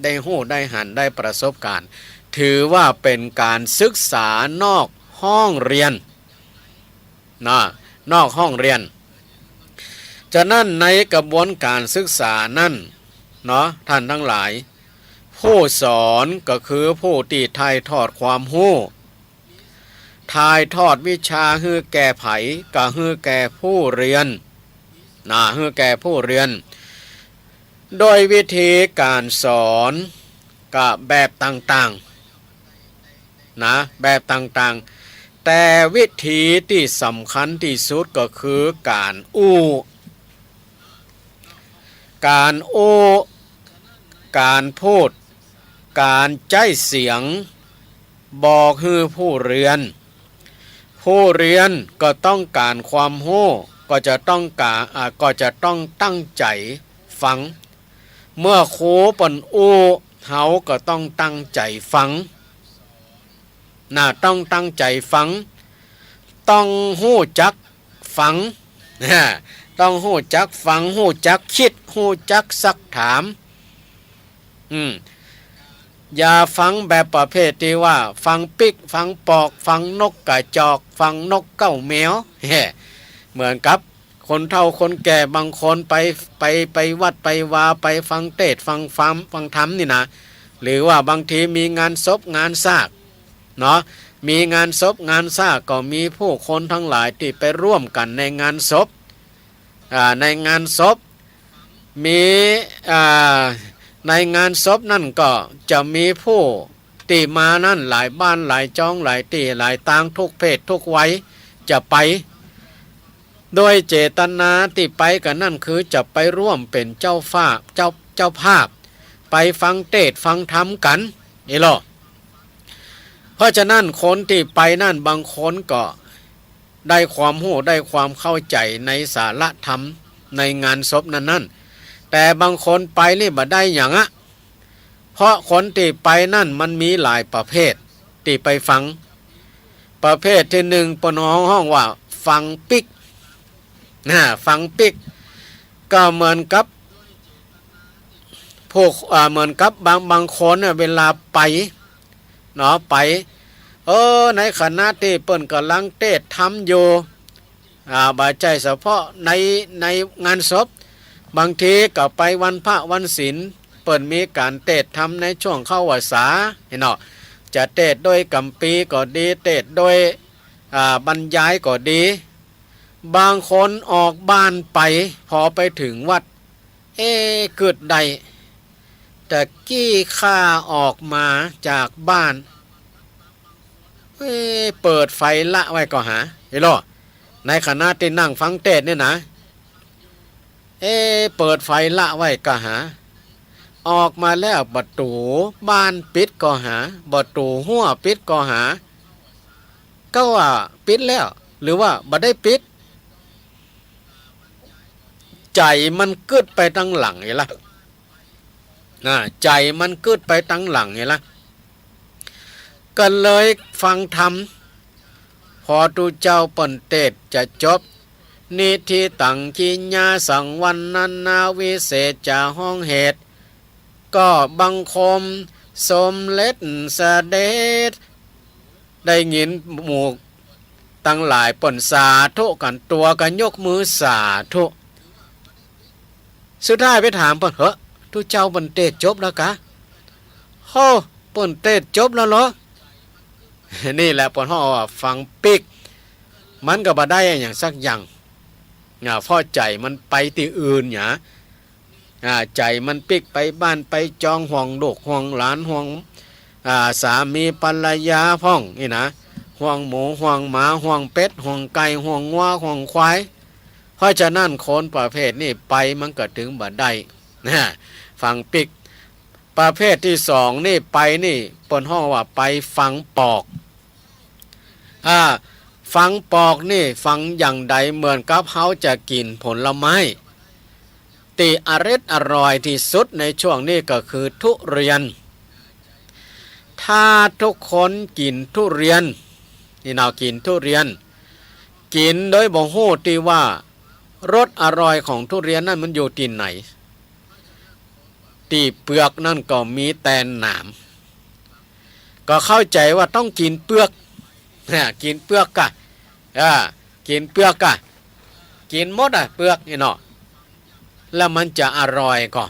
ด้หู้ได้หันได้ประสบการณ์ถือว่าเป็นการศึกษานอกห้องเรียนนะนอกห้องเรียนฉะนั้นในกระบวนการศึกษานั่นเนาะท่านทั้งหลายผู้สอนก็คือผู้ที่ถ่ายทอดความรู้ถ่ายทอดวิชาให้แก่ไผก็ให้แก่ผู้เรียนให้แก่ผู้เรียนโดยวิธีการสอนก็แบบต่างๆแบบต่างๆแต่วิธีที่สำคัญที่สุดก็คือการการพูดการใจเสียงบอกให้ผู้เรียนก็ต้องการความรู้ก็จะต้องตั้งใจฟังเมื่อครูปนเฮาก็ต้องตั้งใจฟังต้องตั้งใจฟังต้องหู้จักฟังต้องหู้จักฟังหู้จักคิดหู้จักซักถามอย่าฟังแบบประเภทที่ว่าฟังปิกฟังปอกฟังนกกระจอกฟังนกเก้าแมวเหมือนกับคนเฒ่าคนแก่บางคนไปวัดไปวาไปฟังเทศน์ฟังธรรมนี่นะหรือว่าบางทีมีงานศพงานซากเนาะมีงานศพงานซากก็มีผู้คนทั้งหลายที่ไปร่วมกันในงานศพในงานศพมีในงานศพนั่นก็จะมีผู้ที่มานั่นหลายบ้านหลายจ้องหลายที่หลายต่างทุกเพศทุกวัยจะไปโดยเจตนาที่ไปกันนั่นคือจะไปร่วมเป็นเจ้าภาพไปฟังเทศน์ฟังธรรมกันนี่หรอเพราะฉะนั้นคนที่ไปนั่นบางคนก็ได้ความรู้ได้ความเข้าใจในสาระธรรมในงานศพนั้นแต่บางคนไปนี่บ่ได้อย่างเพราะคนที่ไปนั่นมันมีหลายประเภทที่ไปฟังประเภทที่หนึ่งปนห้องว่าฟังปิกฟังปิกก็เหมือนกับพวกเหมือนกับบางคนเวลาไปเนาะไปในขณะที่เปิ้นกำลังเทศน์ทำอยู่บาดใจเฉพาะในงานศพบางทีก็ไปวันพระวันศีลเปิ้นมีการเทศน์ทำในช่วงเข้าพรรษาเนาะจะเทศน์โดยกัมปีก็ดีเทศน์โดยบรรยายก็ดีบางคนออกบ้านไปพอไปถึงวัดเกิดใดแต่กี้ข้าออกมาจากบ้านเปิดไฟละไว้ก็หาเห็นหรอในขณะที่นั่งฟังเทศน์เนี่ยนะเปิดไฟละไว้ก็หาออกมาแล้วประตูบ้านปิดก็หาประตูหัวปิดก็หาก็ว่าปิดแล้วหรือว่าบ่ได้ปิดใจมันกึดไปตั้งหลังไงล่ะใจมันกึดไปตั้งหลังไงล่ะก็เลยฟังธรรมพอตูเจ้าเปิ่นเทศน์จะจบนิธิตังกิญญาสังวันนันนาวิเศษจะห้องเหตุก็บังคมสมเล็จเสด็จได้ยินหมู่ตั้งหลายเปิ่นสาธุกันตัวกันยกมือสาธุสุดท้ายไปถามเปิ่นตูเจ้าเปิ่นเทศน์จบแล้วกะเปิ่นเทศน์จบแล้วเหรอนี่แหละปนห้อฟังปิกมันก็บ่ได้อย่างสักอย่างเพราะใจมันไปที่อื่น ใจมันปิกไปบ้านไปจองห่วงลูกห่วงหลานห่วงสามีภรรยาพ่องนี่นะห่วงหมูห่วงหมาห่วงเป็ดห่วงไก่ห่วงงัวห่วงควายเพราะฉะนั้นคนประเภทนี้ไปมันก็ถึงบ่ได้นะฟังปิกประเภทที่สองนี่ไปนี่เปิ้นห้องว่าไปฟังปอกฟังปอกนี่ฟังอย่างใดเหมือนกับเขาจะกินผลไม้ที่อร่อยที่สุดในช่วงนี้ก็คือทุเรียนถ้าทุกคนกินทุเรียนนี่เรากินทุเรียนกินโดยบ่ฮู้ที่ว่ารสอร่อยของทุเรียนนั้นมันอยู่ที่ไหนที่เปลือกนั่นก็มีแต่หนามก็เข้าใจว่าต้องกินเปลือกกินเปลือกกะกินเปลือกกะกินหมดเปลือกนี่เนาะแล้วมันจะอร่อยก็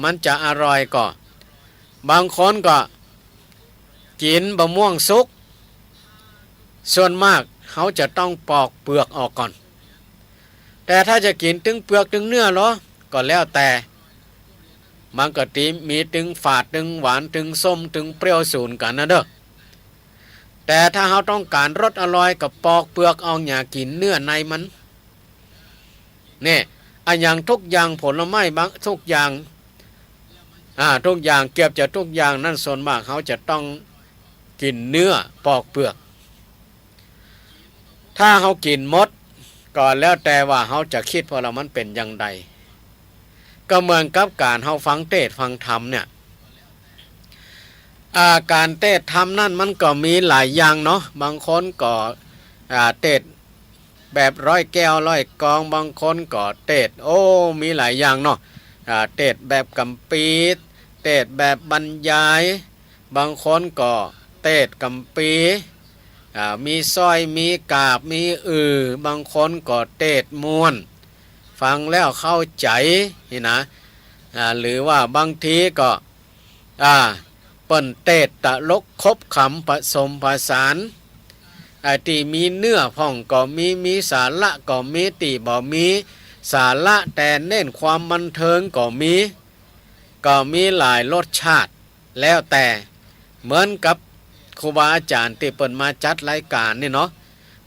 มันจะอร่อยก็บางคนก็กินบะม่วงสุกส่วนมากเขาจะต้องปอกเปลือกออกก่อนแต่ถ้าจะกินถึงเปลือกถึงเนื้อเหรอก็แล้วแต่บางกะทิมีถึงฝาดถึงหวานถึงส้มถึงเปรี้ยวสูนกันนะเด้อแต่ถ้าเขาต้องการรสอร่อยก็ปอกเปลือกเอาอย่ากินเนื้อในมันนี่อย่างทุกอย่างผลไม้บางทุกอย่างทุกอย่างเกือบจะทุกอย่างนั่นส่วนมากเขาจะต้องกินเนื้อปอกเปลือกถ้าเขากินหมดก็แล้วแต่ว่าเขาจะคิดว่าเรามันเป็นอย่างใดก็เหมือนกับการเขาฟังเทศฟังธรรมเนี่ยการเทศธรรมนั่นมันก็มีหลายอย่างเนาะบางคนก็เทศแบบร้อยแก้วร้อยกองบางคนก็เทศมีหลายอย่างเนาะเทศแบบกำปีเทศแบบบรรยายบางคนก็เทศกำปีมีสร้อยมีกาบมีบางคนก็เทศมวนฟังแล้วเข้าใจนี่นะหรือว่าบางทีก็เปิ้นเทศตลกคบขำผสมผสานที่มีเนื้อพ่องก็มีสาระก็มีตีบ่มีสาระแต่เน้นความบันเทิงก็มีหลายรสชาติแล้วแต่เหมือนกับครูบาอาจารย์ที่เปิ้นมาจัดรายการนี่เนาะ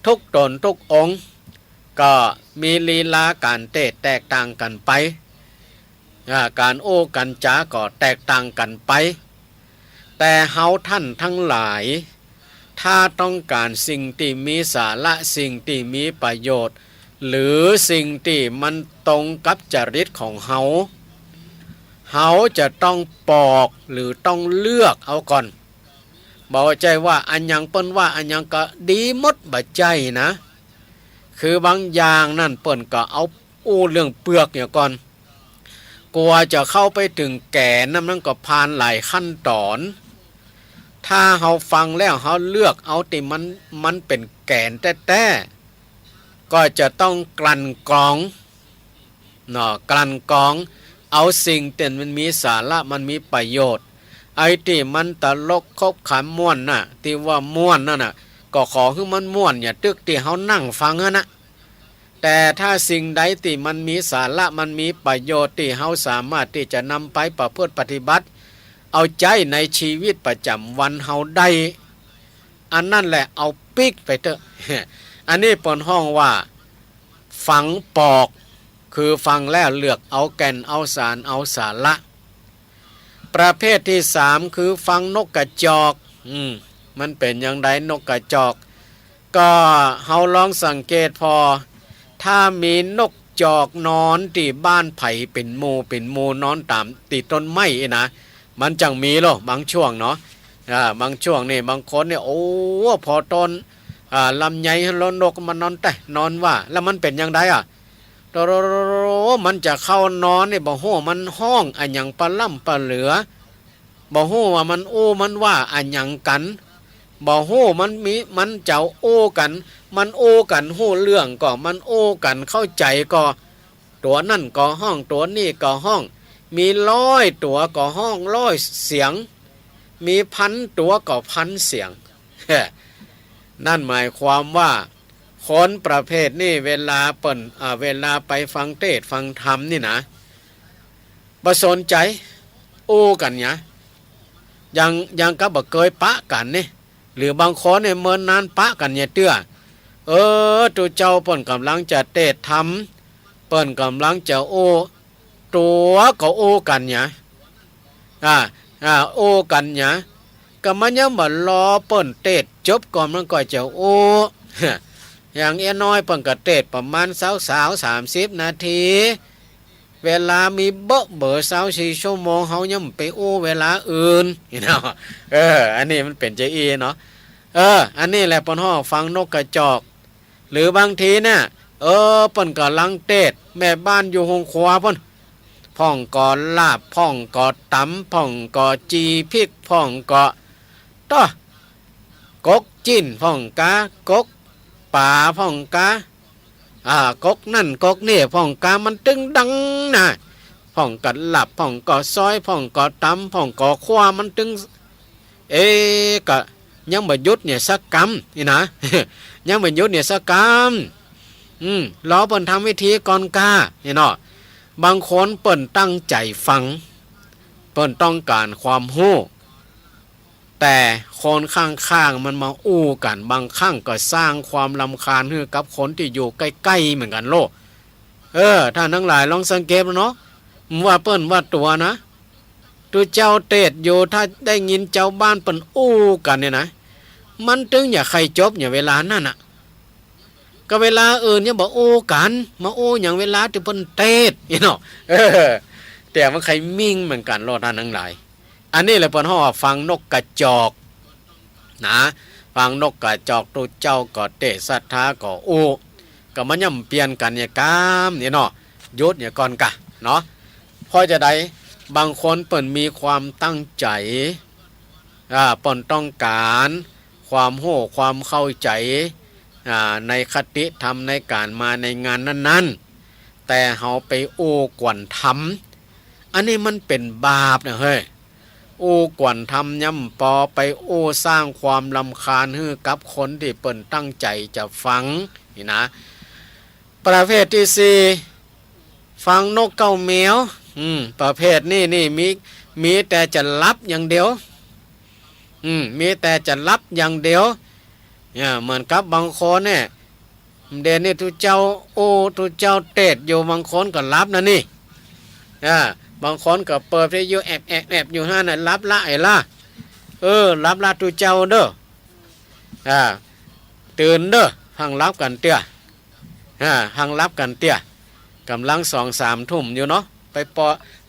ทุกตนทุกองค์ก็มีลีลาการเทศแตกต่างกันไปการโอ้กันจาก็แตกต่างกันไปแต่เฮาท่านทั้งหลายถ้าต้องการสิ่งที่มีสาระสิ่งที่มีประโยชน์หรือสิ่งที่มันตรงกับจริตของเฮาจะต้องปอกหรือต้องเลือกเอาก่อนบอกใจว่าอันยังเปิ้นว่าอันยังก็ดีหมดบ่ใจนะคือบางอย่างนั่นเปิ้นก็เอาเรื่องเปลือกเนี่ยก่อนกลัวจะเข้าไปถึงแก่นมันก็ผ่านหลายขั้นตอนถ้าเฮาฟังแล้วเฮาเลือกเอาที่มันเป็นแก่นแท้ๆก็จะต้องกลั่นกรองกลั่นกรองเอาสิ่งที่มันมีสาระมันมีประโยชน์ไอ้ที่มันตลกคบขันม่วนน่ะที่ว่าม่วนนั่นน่ะก็ขอให้มันม่วนอย่าตึกที่เฮานั่งฟังนะแต่ถ้าสิ่งใดที่มันมีสาระมันมีประโยชน์ที่เฮาสามารถที่จะนำไปประพฤติปฏิบัติเอาใจในชีวิตประจำวันเฮาได้อันนั่นแหละเอาปิกไปเถอะ อันนี้เปิ้นห้องว่าฝังปอกคือฟังแล้วเลือกเอาแก่นเอาสารเอาสาระประเภทที่สามคือฟังนกกระจอกมันเป็นอย่างไรนกกระจอกก็เฮาลองสังเกตพอถ้ามีนกจอกนอนที่บ้านไผ่เป็นหมู่นอนตามติดต้นไม้นะมันจังมีหรอบางช่วงเนาะบางช่วงนี่บางคนเนี่ยพอต้นลำไยแล้วนกมันนอนแต่นอนว่าแล้วมันเป็นอย่างไรมันจะเข้านอนนี่บ่ฮู้มันห้องอันหยังปลาล่ำปลาเหลือบ่ฮู้ว่ามันมันว่าอันหยังกันบ่ฮู้มันเจ้ากันมันกันฮู้เรื่องก็มันกันเข้าใจก็ตัวนั่นก็ห้องตัวนี่ก็ห้องมี100ตัวก็ห้อง100เสียงมี1,000ตัวก็1,000เสียง นั่นหมายความว่าคนประเภทนี้เวลาไปฟังเทศฟังธรรมนี่นะ บ่สนใจโอ้กันเนี่ยยังก็บ่เคยปะกันนี่หรือบางคนเนี่ยเมินนานปะกันเนี่ยเตื้อตูเจ้าเปิ้นกำลังจะเตะทำเปิ้นกำลังจะโอ้ตัวก็โอ้กันเนี่ยโอ้กันเนี่ยก็มันยังมารอเปิ้นเตะจบก่อนมันก็จะโอ้ อย่างเอ้น้อยเปิ้นก็เตะประมาณ30 นาทีเวลามีเบอร์24 ชั่วโมงเฮายังไปโอ้เวลาอื่นเนาะอันนี้มันเป็นใจอีเนาะอันนี้แหละเปิ้นฮ้อฟังนกกระจอกหรือบางทีเนี่ยเปิ้นก็ลังเตะแม่บ้านอยู่ห้องครัวเปิ้นพ่องก่อลาบพ่องก่อตำพ่องก่อจีพริกพ่องก่อต้อกกจิ้นพ่องกากกป่าพ่องกากกนั่นกกนี่พ่องกามันตึงดังนะพ่องกัดหลับพ่องก่อซอยพ่องก่อตำพ่องก่อขวามันตึงก็ยังบ่หยุดเนี่ยสักกรรมนี่นะ ยังบ่หยุดเนี่ยสักกรรมรอเปิ้นทำวิธีก่อนกานี่เนาะบางคนเปิ้นตั้งใจฟังเปิ้นต้องการความรู้แต่คนข้างๆมันมาอู้กันบางครั้งก็สร้างความรำคาญให้กับคนที่อยู่ใกล้ๆเหมือนกันโลกท่านทั้งหลายลองสังเกตเนาะว่าเปิ้นว่าตัวนะตัวเจ้าเตดอยู่ถ้าได้ยินเจ้าบ้านเปิ้นอู้กันเนี่ยนะมันตึงอย่าใครจบอย่าเวลานั่นน่ะก็เวลาอื่นเนี่ยบอกอู้กันมาอู้อย่างเวลาที่เปิ้นเตดเนาะแต่มันใครมิ่งเหมือนกันโลกท่านทั้งหลายอันนี้แหละเปิ้นฮ้อฟังนกกระจอกนะฟังนกกระจอกตัวเจ้าก็เตะศรัทธาก็โอ้ก็มันย่ำเปลี่ยนกันเนี่ยกามเนี่ยเนาะยุดเนี่ยก่อนกะเนาะพอจะได้บางคนเปิ้นมีความตั้งใจเปิ้นต้องการความโหความเข้าใจในคติธรรมในการมาในงานนั้นๆแต่เฮาไปโอ้กวนทำอันนี้มันเป็นบาปนะเฮ้ยโอ้กวนทำย่ำปอไปโอ้สร้างความรำคาญให้กับคนที่เปิ้นตั้งใจจะฟังนี่นะประเภทที่สี่ฟังนกเก้าแมวประเภทนี่มีแต่จะรับอย่างเดียวมีแต่จะรับอย่างเดียวเนี่ยเหมือนกับบางคนเนี่ยเดนนี่ทุเจ้าโอ้ทุเจ้าเตดอยู่บางคนก็รับนะนี่บางคนก็เปิดให้อยู่แอบอยู่ห้าน่ะรับละไอ้ล่ะรับละทุเจ้าเด้อตื่นเด้อหังรับกันเตี้ยหังรับกันเตี้ยกำลัง2-3 ทุ่มอยู่เนาะ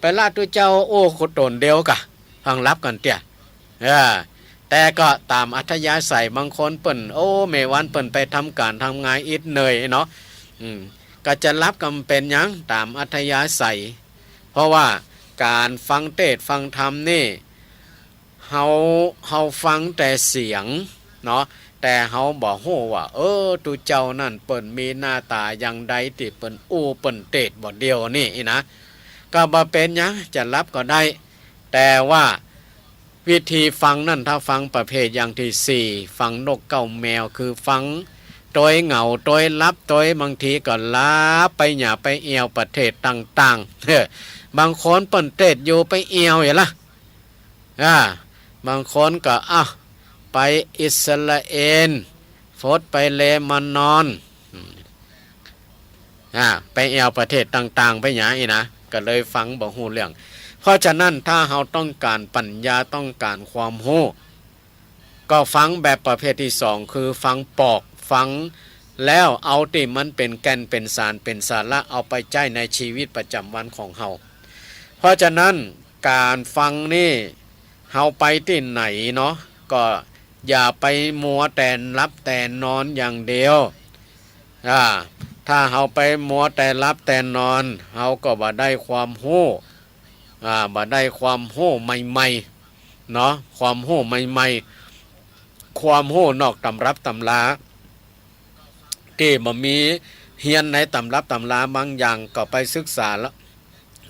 ไปลาดทุเจ้าโอ้โคตรเดียวกะหังรับกันเตี้ยแต่ก็ตามอัธยาศัยบางคนเปิ่นโอ้เมวันเปิ่นไปทำการทำงานอิดเหนื่อยเนาะก็จะรับกำเป็นยังตามอัธยาศัยเพราะว่าการฟังเทศน์ฟังธรรมนี่เฮาฟังแต่เสียงเนาะแต่เฮาบ่ฮู้ว่าตุเจ้านั่นเปิ้นมีหน้าตาอย่างใดที่เปิ้นอู้เปิ้นเทศน์บ่เดียวนี่นะก็บ่เป็นหยังจะรับก็ได้แต่ว่าวิธีฟังนั่นถ้าฟังประเภทอย่างที่4ฟังนกเก้าแมวคือฟังโดยเหงาโดยลับโดยบางทีก็ลาไปหย่าไปเอวประเทศต่างๆบางคนเปิ้นเทศน์อยู่ไปเอวอย่างล่ะบางคนก็ไปอิสราเอลโฟดไปเลมานอนไปเอวประเทศต่างๆไปหยังนะก็เลยฟังบ่ฮู้เรื่องเพราะฉะนั้นถ้าเราต้องการปัญญาต้องการความรู้ก็ฟังแบบประเภทที่2คือฟังปอกฟังแล้วเอาที่มันเป็นแก่นเป็นสารเป็นสาระเอาไปใช้ในชีวิตประจำวันของเราเพราะฉะนั้นการฟังนี่เฮาไปที่ไหนเนาะก็อย่าไปมัวแต่รับแต่นอนอย่างเดียวถ้าเฮาไปมัวแต่รับแต่นอนเฮาก็บ่ได้ความรู้บ่ได้ความรู้ใหม่ๆเนาะความรู้ใหม่ๆความรู้นอกตำรับตำราที่บ่มีเรียนในตำรับตำราบางอย่างก็ไปศึกษาแล้ว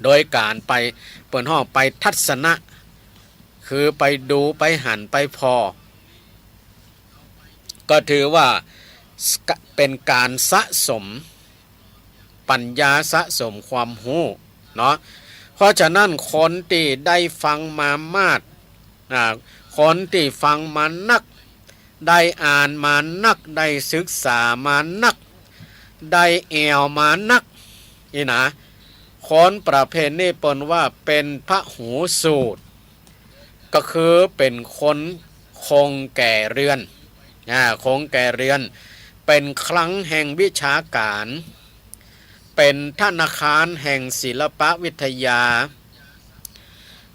โดยการไปเปิ้นฮ้อไปทัศนะคือไปดูไปหันไปพอก็ถือว่าเป็นการสะสมปัญญาสะสมความรู้เนาะ เพราะฉะนั้นคนที่ได้ฟังมามากคนที่ฟังมานักได้อ่านมานักได้ศึกษามานักได้แอวมานักนี่นะคนประเภทนี้เปิ้นว่าเป็นพระหูสูตรก็คือเป็นคนคงแก่เรือนคงแก่เรือนเป็นคลังแห่งวิชาการเป็นธนาคารแห่งศิลปวิทยา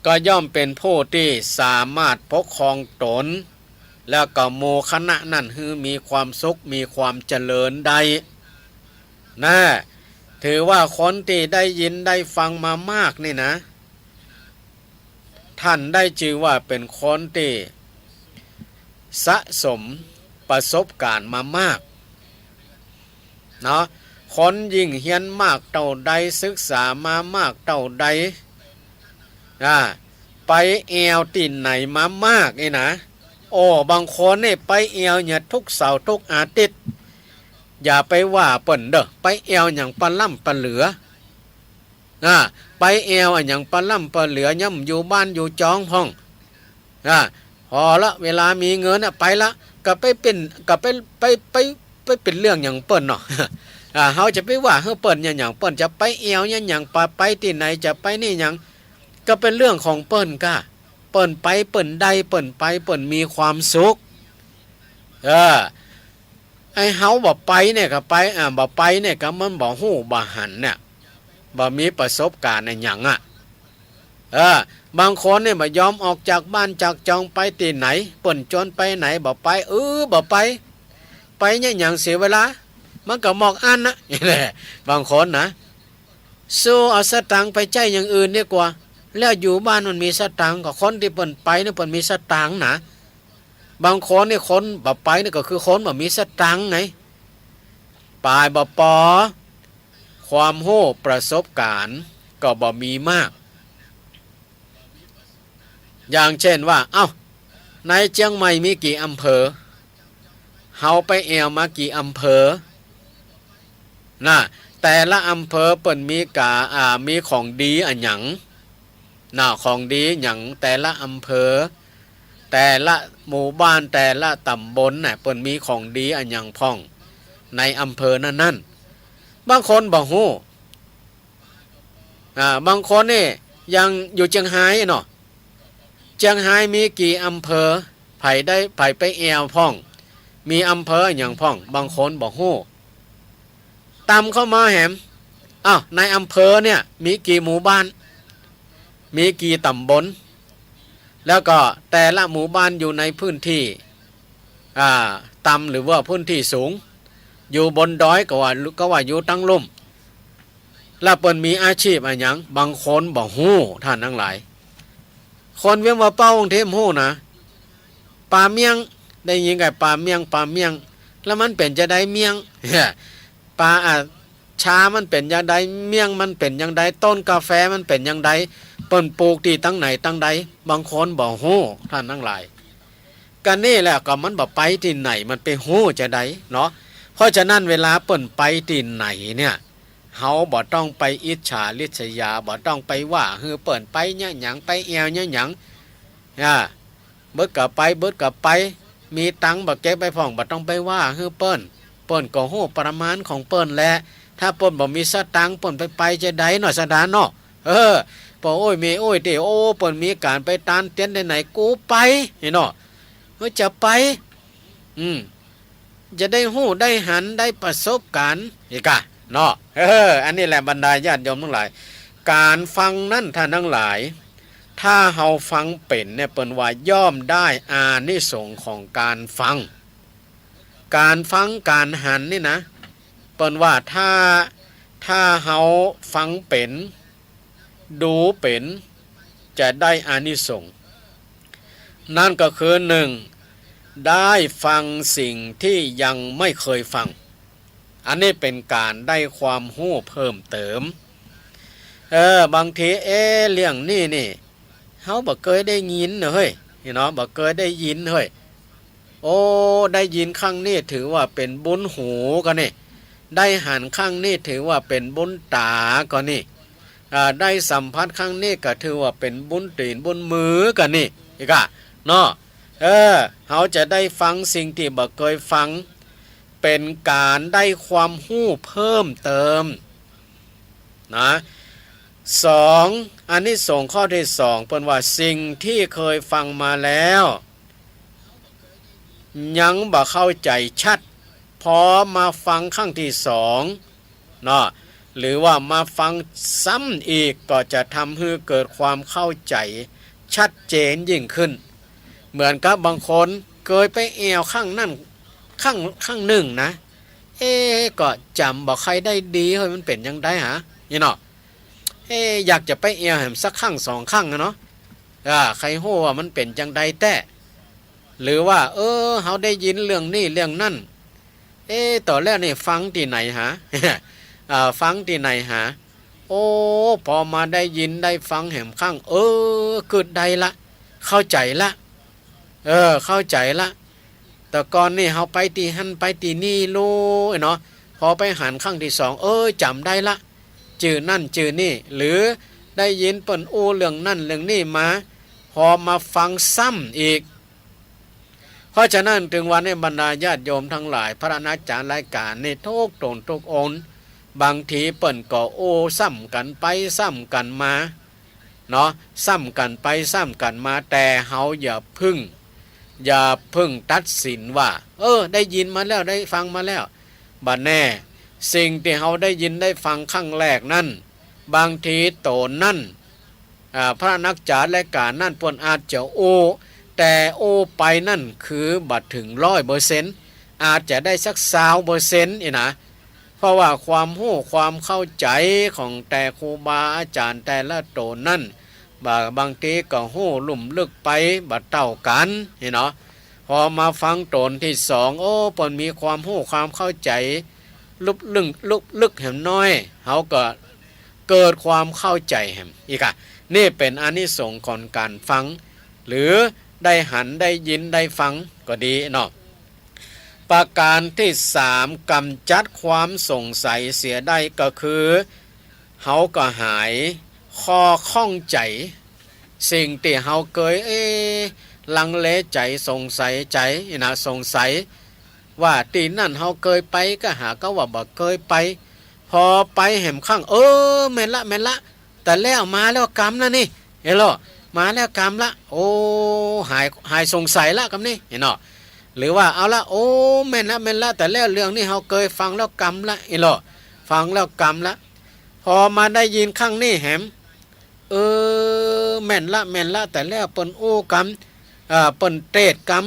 ก็ย่อมเป็นผู้ที่สามารถปกครองตนแล้วก็โมคณะนั่นคือมีความสุขมีความเจริญได้นะถือว่าคนที่ได้ยินได้ฟังมามากนี่นะท่านได้ชื่อว่าเป็นคนที่สะสมประสบการณ์มามากเนาะคนยิ่งเฮียนมากเท่าใดศึกษามามากเท่าใดไปแอวที่ไหนมามากนี่นะโอ้บางคนนี่ไปแอวเนี่ยทุกเสาร์ทุกอาทิตย์อย่าไปว่าเปิ่นเด้อไปแอวอย่างปลาล่ำปลาเหลือไปแอวอย่างปลาล่ำปลาเหลือย่ำอยู่บ้านอยู่จองห้องพอละเวลามีเงินไปละก็ไปเป็นก็ไปเป็นเรื่องอย่างเปิ่นเนาะเขาจะไปว่าเฮาเปิ่นอย่างเปิ่นจะไปแอวอย่างไปที่ไหนจะไปนี่อย่างก็เป็นเรื่องของเปิ่นก้าเปิ่นไปเปิ่นใดเปิ่นไปเปิ่นมีความสุขไอ้เฮาบ่ไปเนี่ยก็ไปบ่ไปเนี่ยก็มันบ่ฮู้บ่หันเนี่ยบ่มีประสบการณ์ในหยังบางคนเนี่ยบ่ยอมออกจากบ้านจากจองไปที่ไหนเปิ่นจนไปไหนบ่ไปบ่ไปเนี่ยหยังเสียเวลามันก็มอกอันนะนี่แหละบางคนนะสู้เอาสตังค์ไปใจอย่างอื่นดีกว่าแล้วอยู่บ้านมันมีสตังค์ก็คนที่เปิ่นไปเนี่ยเปิ่นมีสตังค์นะบางคนเนี่ยคนบ่ไปนี่ก็คือคนบ่มีสตังค์ไงปลายบ่ปอความโหประสบการณ์ก็บ่มีมากอย่างเช่นว่าในเชียงใหม่มีกี่อำเภอเฮาไปแอวมากี่อำเภอแต่ละอำเภอเปิ่นมีของดีอันหยังของดีหยังแต่ละอำเภอแต่ละหมู่บ้านแต่ละตำบลน่ะเปิ่นมีของดีอันหยังพ่องในอำเภอนั้นบางคนบ่ฮู้บางคนนี่ยังอยู่เชียงรายเนาะเชียงรายมีกี่อำเภอไผไปแอวพ่องมีอำเภออย่างพ่องบางคนบ่ฮู้ตามเข้ามาแหมในอำเภอเนี่ยมีกี่หมู่บ้านมีกี่ตำบลแล้วก็แต่ละหมู่บ้านอยู่ในพื้นที่ต่ำหรือว่าพื้นที่สูงอยู่บนดอยก็ว่าอยู่ตั้งลุ่มแล้วเปิ้นมีอาชีพอะไรหยังบางคนบ่ฮู้ท่านทั้งหลายคนเวียงว่าเป้าองเทมฮู้นะป่าเมียงได้ยินกับป่าเมียงแล้วมันเป็นจะได้เมียงป่าชามันเป็นอย่างใดเมียงมันเป็นอย่างใดต้นกาแฟมันเป็นอย่างใดเปิ้นปลูกที่ตั้งไหนตั้งใดบางคนบ่ฮู้ท่านทั้งหลายกันนี่แหละก็มันบ่ไปที่ไหนมันไปฮู้จะได้เนาะเพราะฉะนั้นเวลาเปิ้นไปที่ไหนเนี่ยเฮาบ่ต้องไปอิจฉาริษยาบ่ต้องไปว่าเปิ้นไปเนี่ยหยังไปแอวเนี่ยหยังเบิดก็ไปมีตังค์บ่เก็บไปพ่องบ่ต้องไปว่าเปิ้นก็ฮู้ประมาณของเปิ้นแหละถ้าเปิ้นบ่มีสตังค์เปิ้นไปจะได้เนาะสดาเนาะพอโอ้ยเมโอ้ยเตโอ้เปิ้นมีการไปตานเตียนไหนกูไปเนาะจะไปจะได้ฮู้ได้หันได้ประสบการณ์อีกเนาะอันนี้แหละบรรดาญาติโยมทั้งหลายการฟังนั่นท่านทั้งหลายถ้าเฮาฟังเป็นเนี่ยเปิ้นว่าย่อมได้อานิสงส์ของการฟังการหันนี่นะเปิ้นว่าถ้าเฮาฟังเป็นดูเป็นจะได้อานิสงส์นั่นก็คือ1ได้ฟังสิ่งที่ยังไม่เคยฟังอันนี้เป็นการได้ความรู้เพิ่มเติมบางทีเรื่องนี่เฮาบ่เคยได้ยินเฮ้ยเนาะบ่เคยได้ยินเฮ้ยโอ้ได้ยินครั้งนี้ถือว่าเป็นบุญหูก็นี่ได้หันครั้งนี้ถือว่าเป็นบุญตาก็นี่ ได้สัมผัสครั้งนี้ก็ถือว่าเป็นบุญตีนบุญมือกันนี่อีกอะเนาะเขาจะได้ฟังสิ่งที่บ่เคยฟังเป็นการได้ความรู้เพิ่มเติมนะสองอันนี้ส่งข้อที่สองเปิ้นว่าสิ่งที่เคยฟังมาแล้วยังบ่เข้าใจชัดพอมาฟังครั้งที่สองเนาะหรือว่ามาฟังซ้ำอีกก็จะทำให้เกิดความเข้าใจชัดเจนยิ่งขึ้นเหมือนกับบางคนเคยไปแอวข้างนั่นข้างหนึ่งนะก็จำบอกใครได้ดีเฮ้ยมันเป็นยังไงฮะนี่เนาะอยากจะไปแอวแหมสักข้างสองข้างนะเนาะใครโหว่ามันเป็นจังใดแต่หรือว่าเขาได้ยินเรื่องนี้เรื่องนั่นต่อแล้วนี่ฟังที่ไหนฮะ ฟังที่ไหนฮะโอ้พอมาได้ยินได้ฟังแหมข้างเกิดใดละเข้าใจละเข้าใจละแต่ก่อนนี่เขาไปตีหันไปตีนี่รู้เนาะพอไปหันข้างที่สองจำได้ละจื่อนั่นจื่อนี่หรือได้ยินเปิ้นอู้เรื่องนั่นเรื่องนี่มาพอมาฟังซ้ำอีกเพราะฉะนั้นถึงวันนี้บรรดาญาติโยมทั้งหลายพระอาจารย์รายการนี่ทุกตนทุกองค์บางทีเปิ้นก็ซ้ำกันไปซ้ำกันมาเนาะซ้ำกันไปซ้ำกันมาแต่เฮาอย่าพึ่งตัดสินว่าได้ยินมาแล้วได้ฟังมาแล้วบัดแน่สิ่งที่เฮาได้ยินได้ฟังครั้งแรกนั่นบางทีโตนั่นพระนักจารและการนั่นเพิ่นอาจจะแต่ไปนั่นคือบัดถึง 100% อาจจะได้สัก20%อีนะเพราะว่าความรู้ความเข้าใจของแต่ครูบาอาจารย์แต่ละโตนั่นบางทีก็หู้ลุ่มลึกไปบัดเท่ากันเนาะพอมาฟังตนที่สองเปิ้นมีความหู้ความเข้าใจลึกแหมน้อยเขาก็เกิดความเข้าใจแหมอีกอ่ะนี่เป็นอานิสงส์ของการฟังหรือได้หันได้ยินได้ฟังก็ดีเนาะประการที่สามกำจัดความสงสัยเสียได้ก็คือเขาก็หายข้อข้องใจสิ่งที่เฮาเคยลังเลใจสงสัยใจนะสงสัยว่าตีนั่นเฮาเคยไปก็หาก็ว่าบ่เคยไปพอไปแหมข้างแม่นละแต่แล้วมาแล้วกรรมนะนี่เห็นหรอมาแล้วกรรมละหายสงสัยละกรรมนี่เห็นเนาะหรือว่าเอาละแม่นละแต่แล้วเรื่องนี้เฮาเคยฟังแล้วกรรมละเห็นหรอฟังแล้วกรรมละพอมาได้ยินข้างนี้แหมแม่นละแต่แล้วเปิ้นกรรมเปิ้นเตดกรรม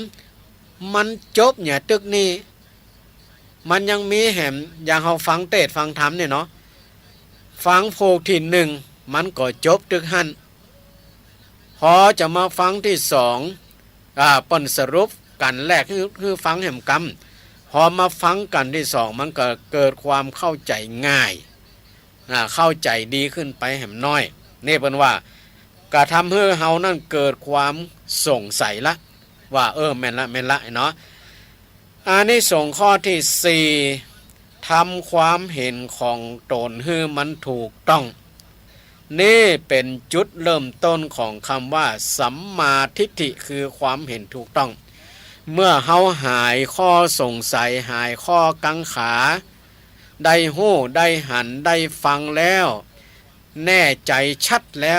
มันจบเนี่ยตึกนี้มันยังมีแหมอย่างเฮาฟังเตดฟังธรรมเนี่ยเนาะฟังโพกที่หนึ่งมันก็จบตึกหันพอจะมาฟังที่สองเปิ้นสรุปกันแรกคือฟังแหมกรรมพอมาฟังกันที่สองมันก็เกิดความเข้าใจง่ายเข้าใจดีขึ้นไปแหมน้อยนี่เป็นว่าก็ทำให้เฮานั่นเกิดความสงสัยละว่าแม่นละเนาะอันนี้ส่งข้อที่สี่ทำความเห็นของตนให้มันถูกต้องนี่เป็นจุดเริ่มต้นของคำว่าสัมมาทิฏฐิคือความเห็นถูกต้องเมื่อเฮาหายข้อสงสัยหายข้อกังขาได้หู้ได้หันได้ฟังแล้วแน่ใจชัดแล้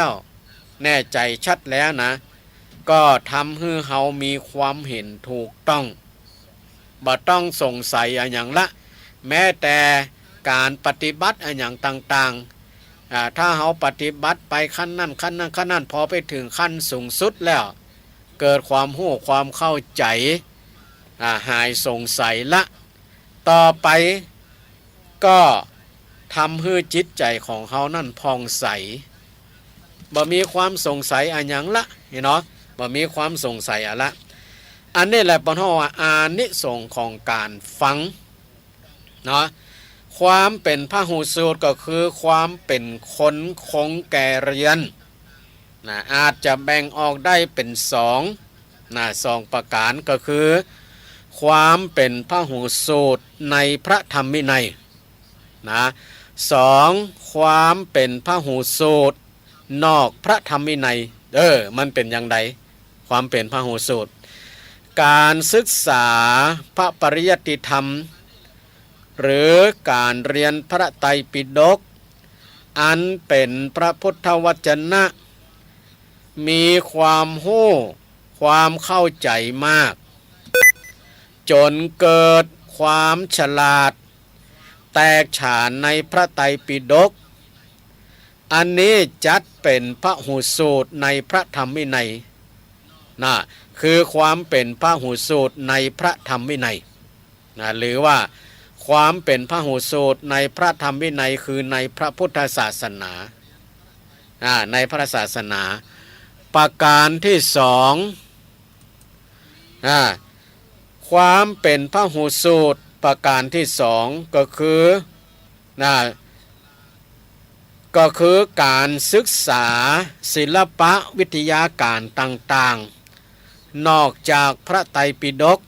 วนะก็ทำให้เฮามีความเห็นถูกต้องบ่ต้องสงสัยอย่างละแม้แต่การปฏิบัติอย่างต่างๆถ้าเฮาปฏิบัติไปขั้นนั้นพอไปถึงขั้นสูงสุดแล้วเกิดความรู้ความเข้าใจหายสงสัยละต่อไปก็ทำให้จิตใจของเขานั่นผ่องใสบ่มีความสงสัยอย่างละเนาะบ่มีความสงสัยละอันนี้แหละปนว่าอานิสงส์ของการฟังเนาะความเป็นพหูสูตรก็คือความเป็นคนคงแก่เรียนอาจจะแบ่งออกได้เป็นสองประการก็คือความเป็นพหูสูตรในพระธรรมวินัย 2. ความเป็นพหูสูตรนอกพระธรรมวินัยมันเป็นอย่างไรความเป็นพหูสูตรการศึกษาพระปริยัติธรรมหรือการเรียนพระไตรปิฎกอันเป็นพระพุทธวจนะมีความรู้ความเข้าใจมากจนเกิดความฉลาดแตกฉานในพระไตรปิฎกอันนี้จัดเป็นพหูสูตรในพระธรรมวินัยนะคือความเป็นพหูสูตรในพระธรรมวินัยนะหรือว่าความเป็นพหูสูตรในพระธรรมวินัยคือในพระพุทธศาสนาในพระศาสนาประการที่สองความเป็นพหูสูตรประการที่สองก็คือการศึกษาศิลปะวิทยาการต่างๆนอกจากพระไตรปิฎก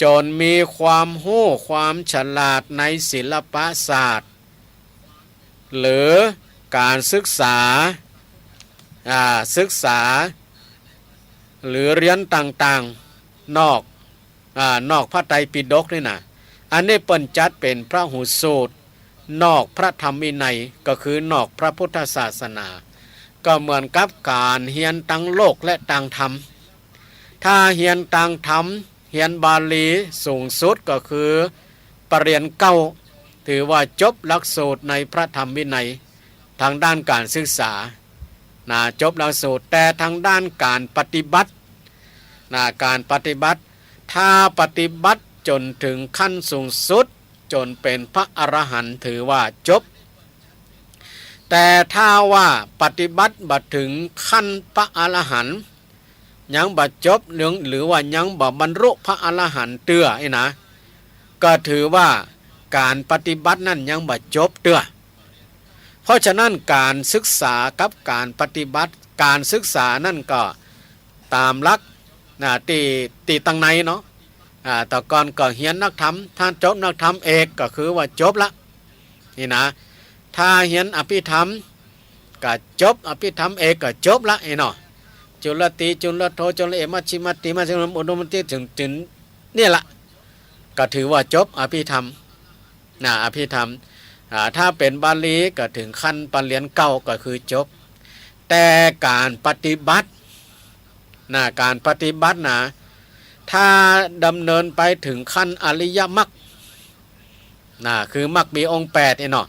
จนมีความรู้ความฉลาดในศิลปศาสตร์หรือการศึกษาหรือเรียนต่างๆนอกพระไตรปิฎกนี่นะอันนี้เปิ้นจัดเป็นพระหูสูตรนอกพระธรรมวินัยก็คือนอกพระพุทธศาสนาก็เหมือนกับการเรียนตั้งโลกและตั้งธรรมถ้าเรียนตั้งธรรมเรียนบาลีสูงสุดก็คือปรริญญาเก้าถือว่าจบหลักสูตรในพระธรรมวินัยทางด้านการศึกษาจบหลักสูตรแต่ทางด้านการปฏิบัติการปฏิบัติถ้าปฏิบัติจนถึงขั้นสูงสุดจนเป็นพระอรหันต์ถือว่าจบแต่ถ้าว่าปฏิบัติบัดถึงขั้นพระอรหันต์ยังบัดจบหรือว่ายังบับรรลุพระอรหันต์เตื้อนะก็ถือว่าการปฏิบัตินั้นยังบัดจบเตื้อเพราะฉะนั้นการศึกษากับการปฏิบัติการศึกษานั่นก็ตามหลักตีตังในเนาะแต่ก่อนก็เรียนนักธรรมถ้าจบนักธรรมเอกก็คือว่าจบละนี่นะถ้าเรียนอภิธรรมก็จบอภิธรรมเอกก็จบละเนาะจุลติจุลโทจุลเอมัชชิมัตติมัชชิมอุดมติถึงนี่ละก็ถือว่าจบอภิธรรมอภิธรรมถ้าเป็นบาลีก็ถึงขั้นปรริญญาเก้าก็คือจบแต่การปฏิบัติการปฏิบัติถ้าดำเนินไปถึงขั้นอริยมรรคคือมรรคมีองค์8เนาะ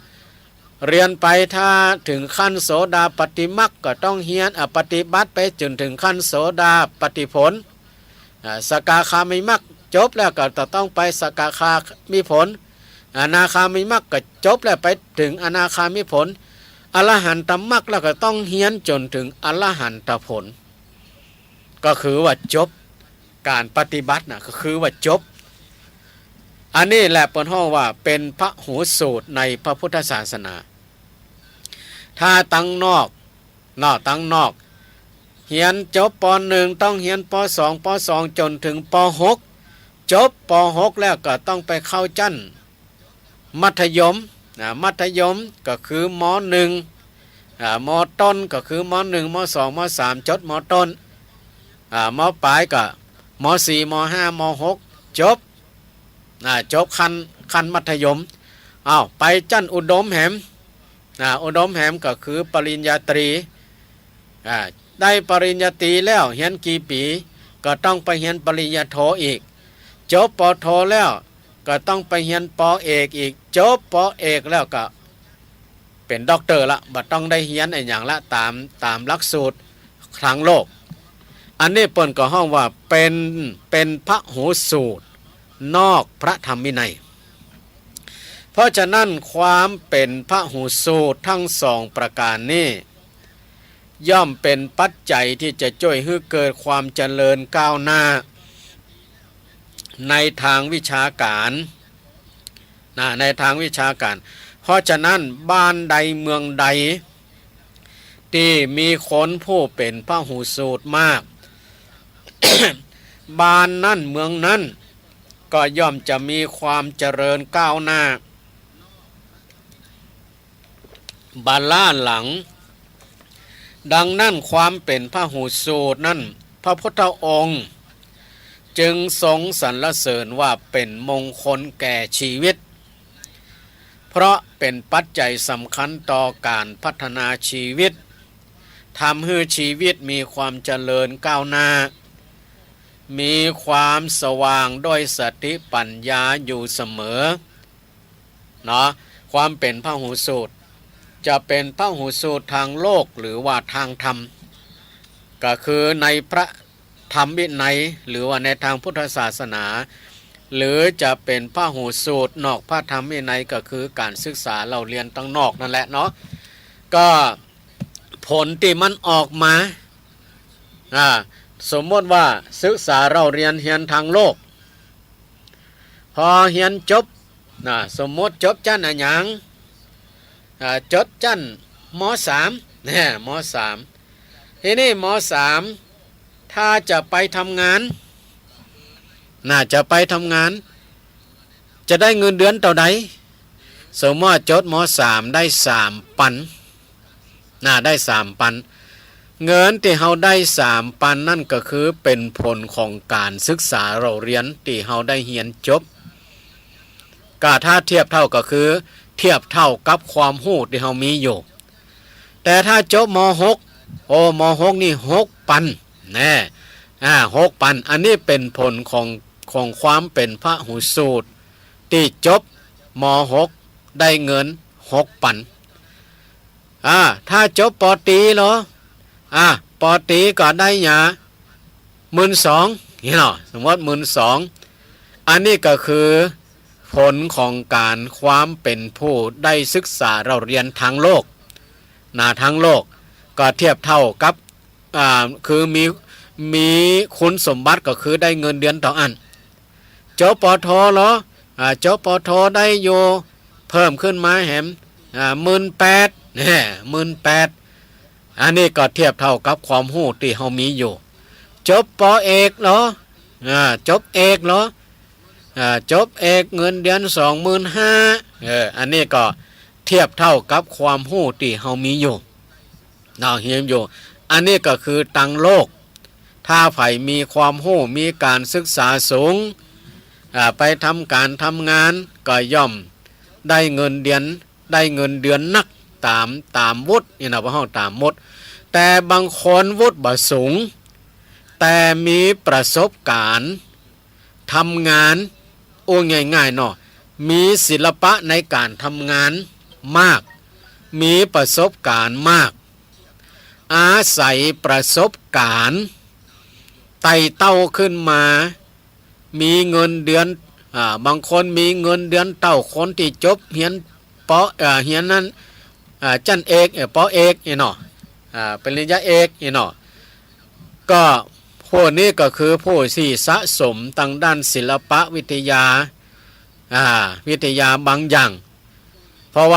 เรียนไปถ้าถึงขั้นโสดาปัตติมรรคก็ต้องเฮียนปฏิบัติไปจนถึงขั้นโสดาปัตติผลสกทาคามิมรรคจบแล้วก็ต้องไปสกทาคามิผลอนาคามิมรรคก็จบแล้วไปถึงอนาคามิผลอรหันตมรรคแล้วก็ต้องเฮียนจนถึงอรหันตผลก็คือว่าจบการปฏิบัติก็คือว่าจบอันนี้แหละเป็นห้องว่าเป็นพระหูสูตรในพระพุทธศาสนาถ้าตั้งนอกเรียนจบป .1 ต้องเรียนป .2 ป .2 จนถึงป .6 จบป .6 แล้วก็ต้องไปเข้าชั้นมัธยมมัธยมก็คือม .1 ม.ต้นก็คือม .1 ม .2 ม .3 จบม.ต้นม.ปลายก็ม .4 ม .5 ม .6 จบขั้นมัธยมไปชั้นอุดมแหมอุดมแหมก็คือปริญญาตรีได้ปริญญาตรีแล้วเรียนกี่ปีก็ต้องไปเรียนปริญญาโทอีกจบปโทแล้วก็ต้องไปเรียนปเอกอีกจบปเอกแล้วก็เป็นด็อกเตอร์ละบ่ต้องได้เรียนอย่างละตามหลักสูตรทางโลกอันนี้เปิ้นก็ห้องว่าเป็นพระหูสูตรนอกพระธรรมวินัยเพราะฉะนั้นความเป็นพระหูสูตรทั้งสองประการนี้ย่อมเป็นปัจจัยที่จะช่วยให้เกิดความเจริญก้าวหน้าในทางวิชาการในทางวิชาการเพราะฉะนั้นบ้านใดเมืองใดที่มีคนผู้เป็นพระหูสูตรมาก บ้านนั้นเมืองนั้นก็ย่อมจะมีความเจริญก้าวหน้า บาล่าหลังดังนั้นความเป็นพหูสูตรนั้นพระพุทธองค์จึงทรงสรรเสริญว่าเป็นมงคลแก่ชีวิตเพราะเป็นปัจจัยสำคัญต่อการพัฒนาชีวิตทำให้ชีวิตมีความเจริญก้าวหน้ามีความสว่างด้วยสติปัญญาอยู่เสมอเนาะความเป็นพหูสูตรจะเป็นพหูสูตรทางโลกหรือว่าทางธรรมก็คือในพระธรรมวินัยหรือว่าในทางพุทธศาสนาหรือจะเป็นพหูสูตรนอกพระธรรมวินัยก็คือการศึกษาเราเรียนตั้งนอกนั่นแหละเนาะก็ผลที่มันออกมาสมมติว่าศึกษาเราเรียนทางโลกพอเรียนจบสมมติจบชั้นอะไรอย่างจบชั้นม.3 เนี่ยม.3 ทีนี้ม.3 ถ้าจะไปทำงานจะไปทำงานจะได้เงินเดือนเท่าใดสมมติจบม.3 ได้3,000ได้3,000เงินที่เราได้3,000นั่นก็คือเป็นผลของการศึกษาเราเรียนที่เราได้เรียนจบก็ถ้าเทียบเท่าก็คือเทียบเท่ากับความรู้ที่เรามีอยู่แต่ถ้าจบม.6 ม.6 นี่6,000แน่6,000อันนี้เป็นผลของความเป็นพหูสูตรที่จบม.6 ได้เงิน6,000ถ้าจบป.ตรีเหรอป.ตรีก็ได้หยา12,000นี่เนาะสมมติ12,000อันนี้ก็คือผลของการความเป็นผู้ได้ศึกษาเราเรียนทางโลกทางโลกก็เทียบเท่ากับคือมีคุณสมบัติก็คือได้เงินเดือนต่ออันจบป.โทเหรอจบป.โทได้อยู่เพิ่มขึ้นมาแหม18,000เนี่ย18,000อันนี้ก็เทียบเท่ากับความรู้ที่เฮามีอยู่จบป.เอกเหรอจบเอกเหรอจบเอกเงินเดือน 25,000อันนี้ก็เทียบเท่ากับความรู้ที่เฮามีอยู่เฮียมอยู่อันนี้ก็คือตังโลกถ้าไผมีความรู้มีการศึกษาสูงไปทำการทำงานก็ย่อมได้เงินเดือนนักตามวุฒินี่นะว่าเฮาตามวุฒิแต่บางคนวุฒิบ่สูงแต่มีประสบการณ์ทำงานง่ายๆเนาะมีศิลปะในการทำงานมากมีประสบการณ์มากอาศัยประสบการณ์ไต่เต้าขึ้นมามีเงินเดือนบางคนมีเงินเดือนเต้าคนที่จบเรียนเรียนนั้นชั้นเอกป.เอกเนาะปริญญาเอกเนาะก็พวกนี้ก็คือผู้ที่สะสมทางด้านศิลปะวิทยาบางอย่างเพราะ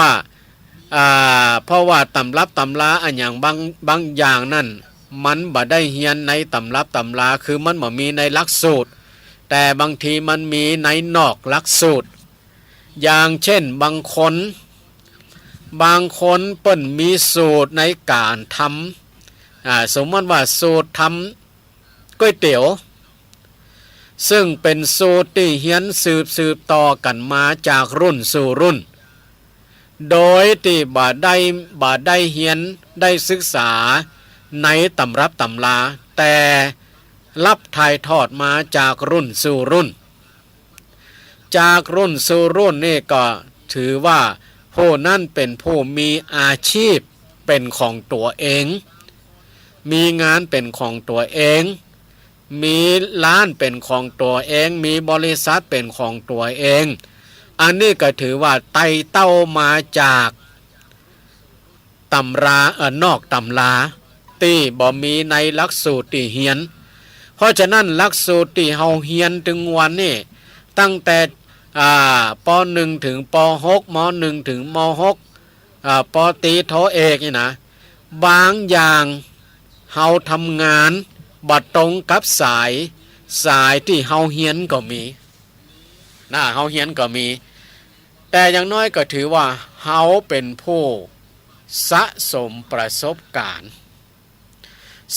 ว่าตำรับตำราอันอย่างบางอย่างนั่นมันบ่ได้เรียนในตำรับตำราคือมันบ่มีในหลักสูตรแต่บางทีมันมีในนอกหลักสูตรอย่างเช่นบางคนเปิ้นมีสูตรในการทำสมมติว่าสูตรทำก๋วยเตี๋ยวซึ่งเป็นสูตรที่เรียนสืบต่อกันมาจากรุ่นสู่รุ่นโดยที่บ่ได้เรียนได้ศึกษาในตำรับตำราแต่รับถ่ายทอดมาจากรุ่นสู่รุ่นนี่ก็ถือว่าผู้นั้นเป็นผู้มีอาชีพเป็นของตัวเองมีงานเป็นของตัวเองมีร้านเป็นของตัวเองมีบริษัทเป็นของตัวเองอันนี้ก็ถือว่าไต่เต้ามาจากตำรานอกตำราที่บ่มีในหลักสูตรที่เรียนเพราะฉะนั้นหลักสูตรที่เฮาเรียนถึงวันนี้ตั้งแต่ป.1 ถึงป.6 ม.1 ถึงม.6 ป.ตรีโทเอกนี่นะบางอย่างเฮาทำงานบ่ตรงกับสายที่เฮาเรียนก็มีเฮาเรียนก็มีแต่อย่างน้อยก็ถือว่าเฮาเป็นผู้ สะสมประสบการณ์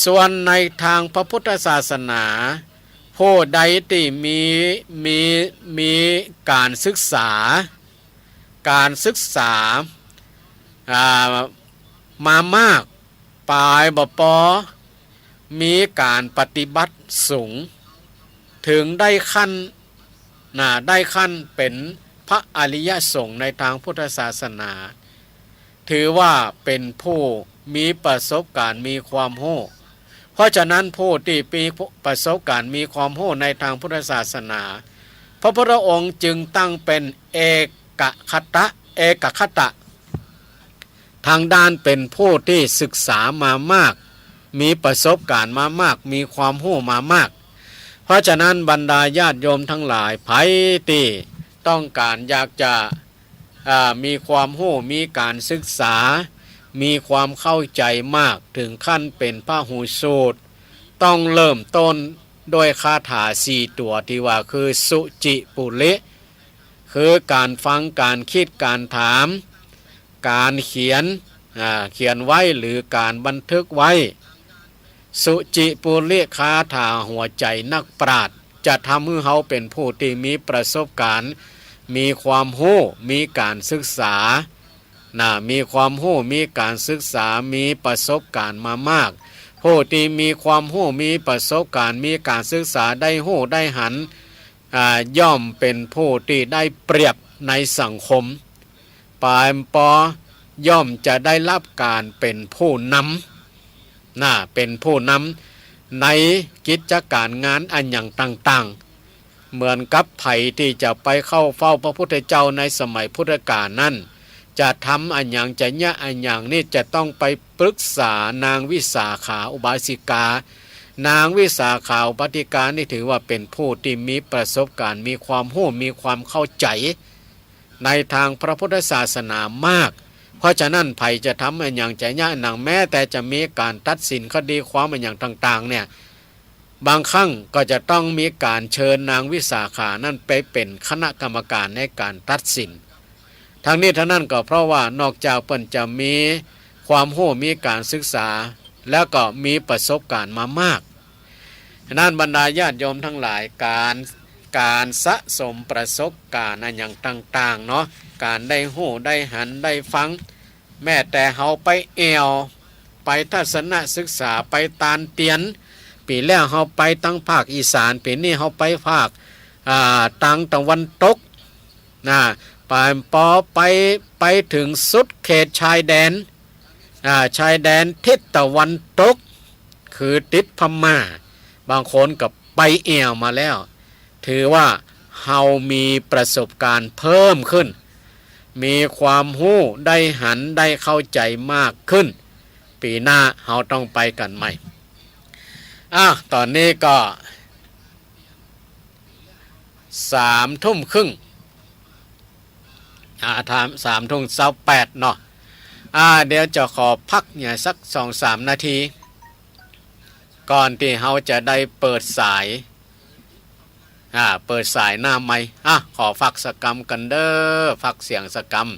ส่วนในทางพระพุทธศาสนาผู้ใดที่มีการศึกษามามากปลายบ่ปอมีการปฏิบัติสูงถึงได้ขั้นเป็นพระอริยสงฆ์ในทางพุทธศาสนาถือว่าเป็นผู้มีประสบการณ์มีความรู้เพราะฉะนั้นผู้ที่มีประสบการณ์มีความรู้ในทางพุทธศาสนาพระพุทธองค์จึงตั้งเป็นเอกคตะทางด้านเป็นผู้ที่ศึกษามามากมีประสบการณ์มามากมีความรู้มามากเพราะฉะนั้นบรรดาญาติโยมทั้งหลายไผที่ต้องการอยากจะมีความรู้มีการศึกษามีความเข้าใจมากถึงขั้นเป็นพหูสูตรต้องเริ่มต้นโดยคาถา4ตัวที่ว่าคือสุจิปุเรคือการฟังการคิดการถามการเขียนไว้หรือการบันทึกไว้สุจิปุเรคาถาหัวใจนักปราชญ์จะทำให้เขาเป็นผู้ที่มีประสบการณ์มีความรู้มีการศึกษามีความรู้มีการศึกษามีประสบการณ์มามากผู้ที่มีความรู้มีประสบการณ์มีการศึกษาได้รู้ได้หันย่อมเป็นผู้ที่ได้เปรียบในสังคมปลายปอย่อมจะได้รับการเป็นผู้นำเป็นผู้นำในกิจการงานอันอย่างต่างๆเหมือนกับไผ่ที่จะไปเข้าเฝ้าพระพุทธเจ้าในสมัยพุทธกาลนั้นจะทำอันอย่างจะเนี่ยอันอย่างนี้จะต้องไปปรึกษานางวิสาขาอุบาสิกานางวิสาขาอุบาสิกานี่ถือว่าเป็นผู้ที่มีประสบการณ์มีความรู้มีความเข้าใจในทางพระพุทธศาสนามากเพราะฉะนั้นไผ่จะทำอันอย่างจะเนี่ยอันอย่างแม้แต่จะมีการตัดสินคดีความอันอย่างต่างๆเนี่ยบางครั้งก็จะต้องมีการเชิญนางวิสาขานั่นไปเป็นคณะกรรมการในการตัดสินทั้งนี้ทั้งนั้นก็เพราะว่านอกจากเพิ่นจะมีความรู้มีการศึกษาแล้วก็มีประสบการณ์มามากนั้นบรรดาญาติโยมทั้งหลายการสะสมประสบการณ์อย่างต่างๆเนาะการได้รู้ได้หันได้ฟังแม้แต่เฮาไปไปทัศนศึกษาไปตาลเตียนปีแล้วเฮาไปตั้งภาคอีสานปีนี้เฮาไปภาคทางตะวันตกไปถึงสุดเขตชายแดนทิศตะวันตกคือติดพม่าบางคนกับไปมาแล้วถือว่าเฮามีประสบการณ์เพิ่มขึ้นมีความรู้ได้หันได้เข้าใจมากขึ้นปีหน้าเฮาต้องไปกันใหม่ตอนนี้ก็3 ทุ่มครึ่ง3 ทุ่ม28เนาะเดี๋ยวจะขอพักเนี่ยสัก 2-3 นาทีก่อนที่เฮาจะได้เปิดสายหน้าไมค์ขอฟักสกรรมกันเด้อฟักเสียงสกรรม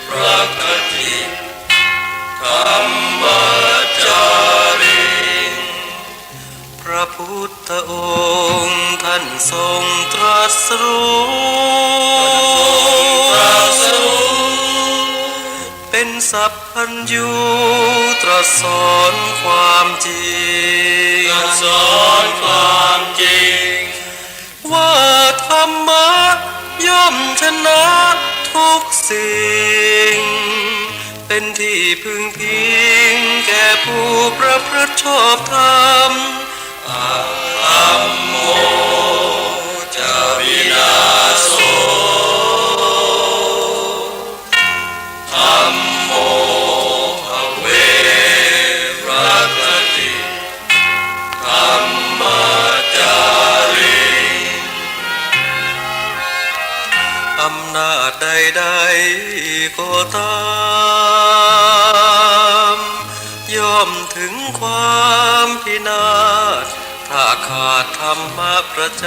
พระคติธรรมจาริงพระพุทธองค์ท่านทรงตรัสรู้เป็นสัพพัญญูตรัสสอนความจริงว่าธรรมะย่อมชนะทุกสิ่งเป็นที่พึงพิงแก่ผู้ประพฤติชอบธรรมธัมโมจะวินาโสธัมโมภเวรคติธัมมจาริอำนาจใดๆก็ตามย่อมถึงความพินาศถ้าขาดธรรมะประจ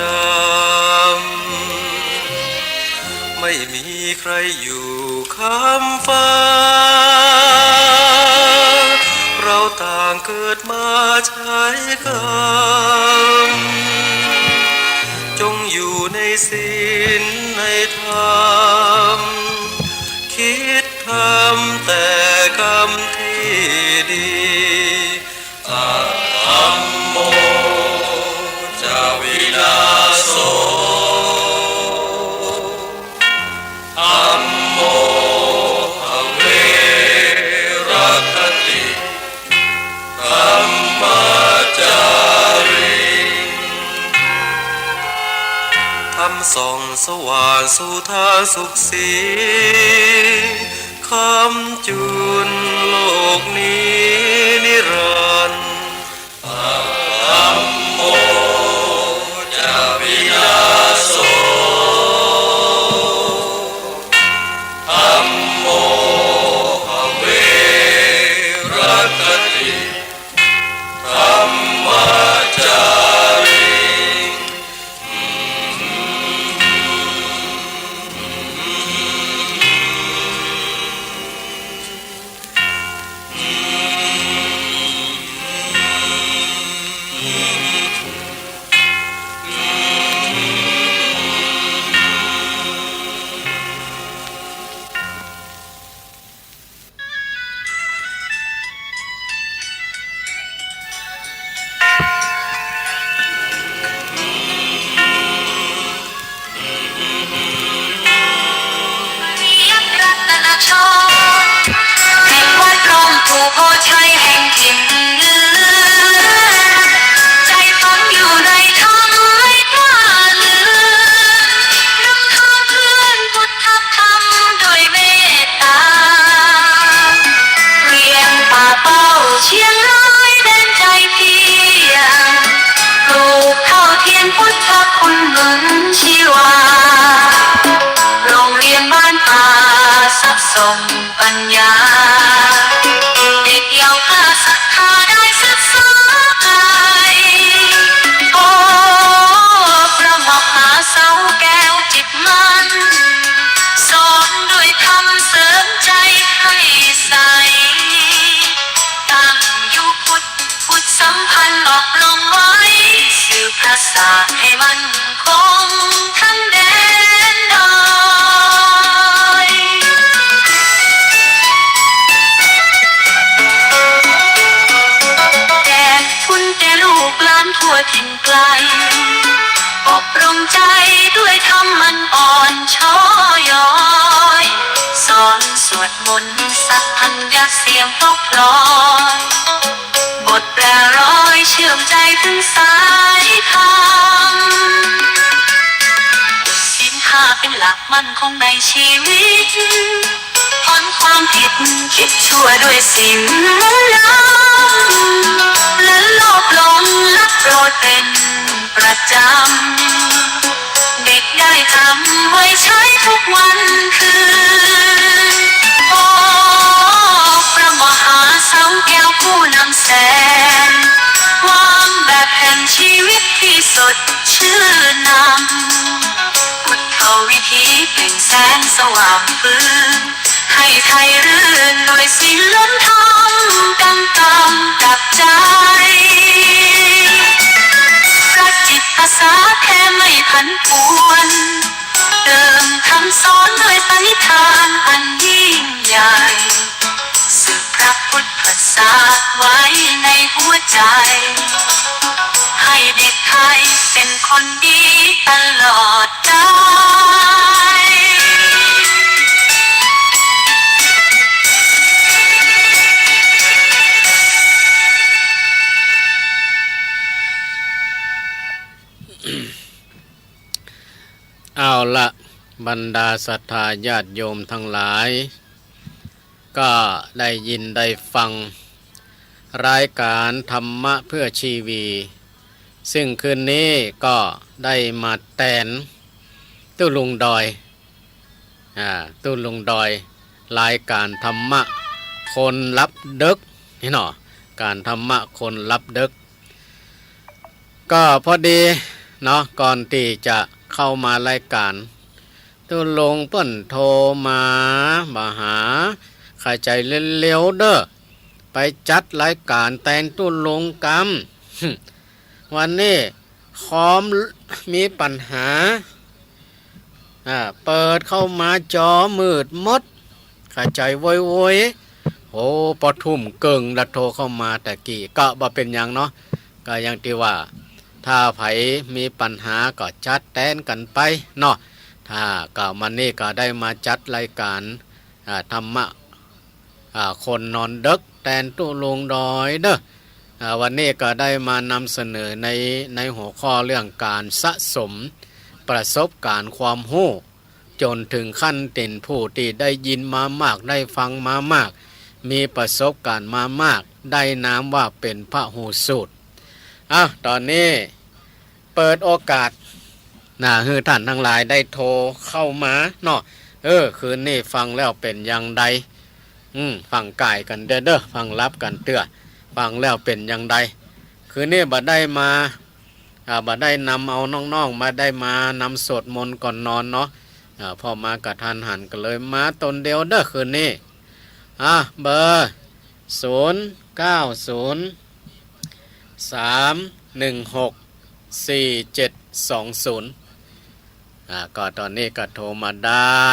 ำไม่มีใครอยู่ ข้ามฟ้าเราต่างเกิดมาใช้กรรมจงอยู่ในศีลในธรรมคิดทำแต่กรรมที่ดีธัมโมจะวินาโสธัมโมภเวรคติธัมมาจาริธรรมส่องสว่างสู่ทางสุขสีคำจุนโลกนี้นิรันดร์ธัมโมจะวินาโสธัมโมภเวรคติธัมมาจาริ ส่งปัญญาเด็กเยาวกล้าศรัทธาได้ศึกษาไกลโอ้พระมหาเสาแก้วจิตมันสอนด้วยธรรมเสริมใจให้ใสตั้งอยู่พุทธสัมพันธ์หลอกลงไว้สืบพระศาสตร์ให้มันคงทั้งแดนดอยแจกทุนแก่ลูกหลานทั่วถิ่นไกลอบรมใจด้วยธรรมมันอ่อนช้อยอยสอนสวดมนต์สักพันยักเสียงพกพลอยบทแปรร้อยเชื่อมใจถึงสายธรรมศีลห้าเป็นหลักมั่นคงในชีวิตพ้นความผิดคิดชั่วด้วยศีลล้ำและโลภหลงลักโปรดเป็นประจำเด็กได้ทำไว้ใช้ทุกวันคืนโอ้พระมหาเสาแก้วผู้นำแสงวางแบบแห่งชีวิตที่สดชื่นนำพุทธวิธีเป็นแสงสว่างฟื้นให้ไทยรื่นโดยศีลล้นธรรมกำกับใจพระจิตอาสาแท้ไม่ผันปวนเดิมคำสอนด้วยปณิธานอันยิ่งใหญ่สืบพระพุทธศาสนาไว้ในหัวใจให้เด็กไทยเป็นคนดีตลอดกาลเอาละบรรดาศรัทธาญาติโยมทั้งหลายก็ได้ยินได้ฟังรายการธรรมะเพื่อชีวีซึ่งคืนนี้ก็ได้มาแตนตู้ลุงดอยตู้ลุงดอยรายการธรรมะคนรับดึกนี่เนาะการธรรมะคนรับดึกก็พอดีเนาะก่อนที่จะเข้ามารายการ ตุลงเปิ้นโทรมาหาข้าใจเร็วๆเด้อไปจัดรายการแต่งตุลงกรรม วันนี้คอมมีปัญหาเปิดเข้ามาจอมืดมดข้าใจโวยโอ้ปทุมเกิงดัดโทรเข้ามาแต่กี้ก็บ่เป็นอย่างเนาะก็อย่างที่ว่าถ้าไผมีปัญหาก็จัดแตนกันไปเนาะถ้าก็มันนี่ก็ได้มาจัดรายการธรรมะคนนอนดึกแตนตุลงดอยเด้อวันนี้ก็ได้มานำเสนอในหัวข้อเรื่องการสะสมประสบการณ์ความรู้จนถึงขั้นเป็นผู้ที่ได้ยินมามากได้ฟังมามากมีประสบการณ์มามากได้นามว่าเป็นพระหูสูตรตอนนี้เปิดโอกาสให้ท่านทั้งหลายได้โทรเข้ามาเนาะคืนนี้ฟังแล้วเป็นอย่างใดฟังก่ายกันเด้อฟังรับกันเตื้อฟังแล้วเป็นอย่างใดคืนนี้บัดได้มาบัดได้นำเอาน้องๆมาได้มานำสวดมนต์ก่อนนอนเนาะพอมากระทันหันก็เลยมาตนเดียวเด้อคืนนี้เบอร์0903164720ก็ตอนนี้ก็โทรมาได้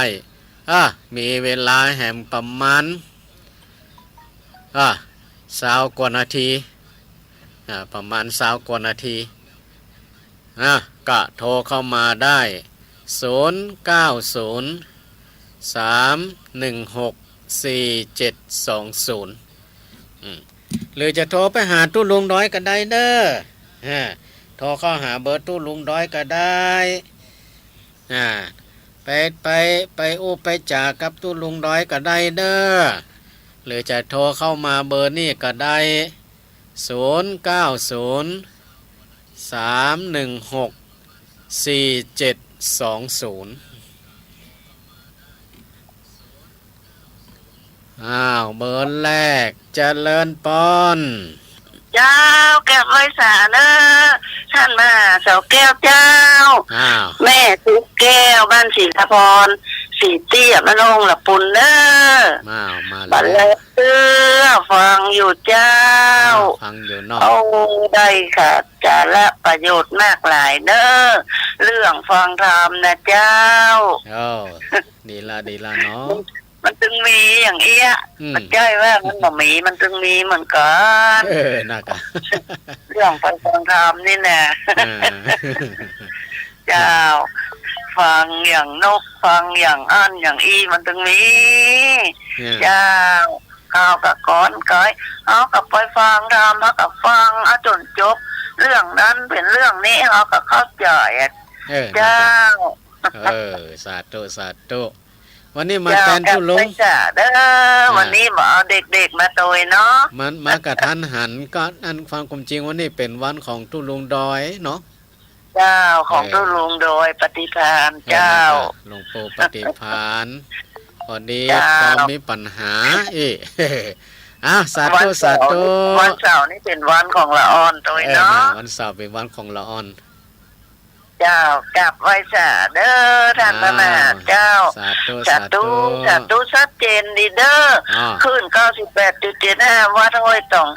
มีเวลาแหมประมาณ20 กว่านาทีประมาณ20 กว่านาทีก็โทรเข้ามาได้0903164720หรือจะโทรไปหาตู้ลุงด้อยก็ได้เด้อโทรเข้าหาเบอร์ตู้ลุงด้อยก็ได้ไปอู้ไปจ่ากับตู้ลุงด้อยก็ได้เด้อหรือจะโทรเข้ามาเบอร์นี่ก็ได้0903164720เบอร์แรกเจริญปอน เจ้าแก้วไว้สาเนอะท่านมาเสาแก้วเจ้าแม่ทุกแก้วบ้านศรีสะพรสีเตี้ยมะลงละปุ่นเนอะมาบัดแล้วเตื้อฟังอยู่เจ้าฟังอยู่เนาะเอาได้ค่ะจะละประโยชน์มากหลายเนอะเรื่องฟังธรรมนะเจ้าดีละเนาะมันจึงมีอย่างเอี้ยมันใช่ว่ามันบ่มีมันจึงมีเหมือนกันน่ากะเรื่องฟังธรรมนี่แน่เจ้าฟังอย่างนกฟังอย่างอันอย่างอีมันจึงมีเจ้าเอากับก้อนก้อยเอากับไปฟังธรรมเอากับฟังจนจบเรื่องนั้นเป็นเรื่องนี้เอากับเข้าใจเจ้าสาธุวันนี้มาแทนผู้ลงวันนี้มาเอาเด็กๆมาโตยเนาะมันมากระทันหันก็อันความจริงวันนี้เป็นวันของตู้ลุงดอยเนาะเจ้าของตู้ลุงดอยปฏิภาณเจ้าหลวงปู่ปฏิภาณพอดีพอมีปัญหาสาธุวันเสาร์นี่เป็นวันของละอ่อนโตยเนาะวันเสาร์เป็นวันของละอ่อนเจ้ากลับไว้สาเด้อท่านพระมหาเจ้าสาธุชัดเจนดีเด้อขึ้น 98.75 วัดห้วยต่อง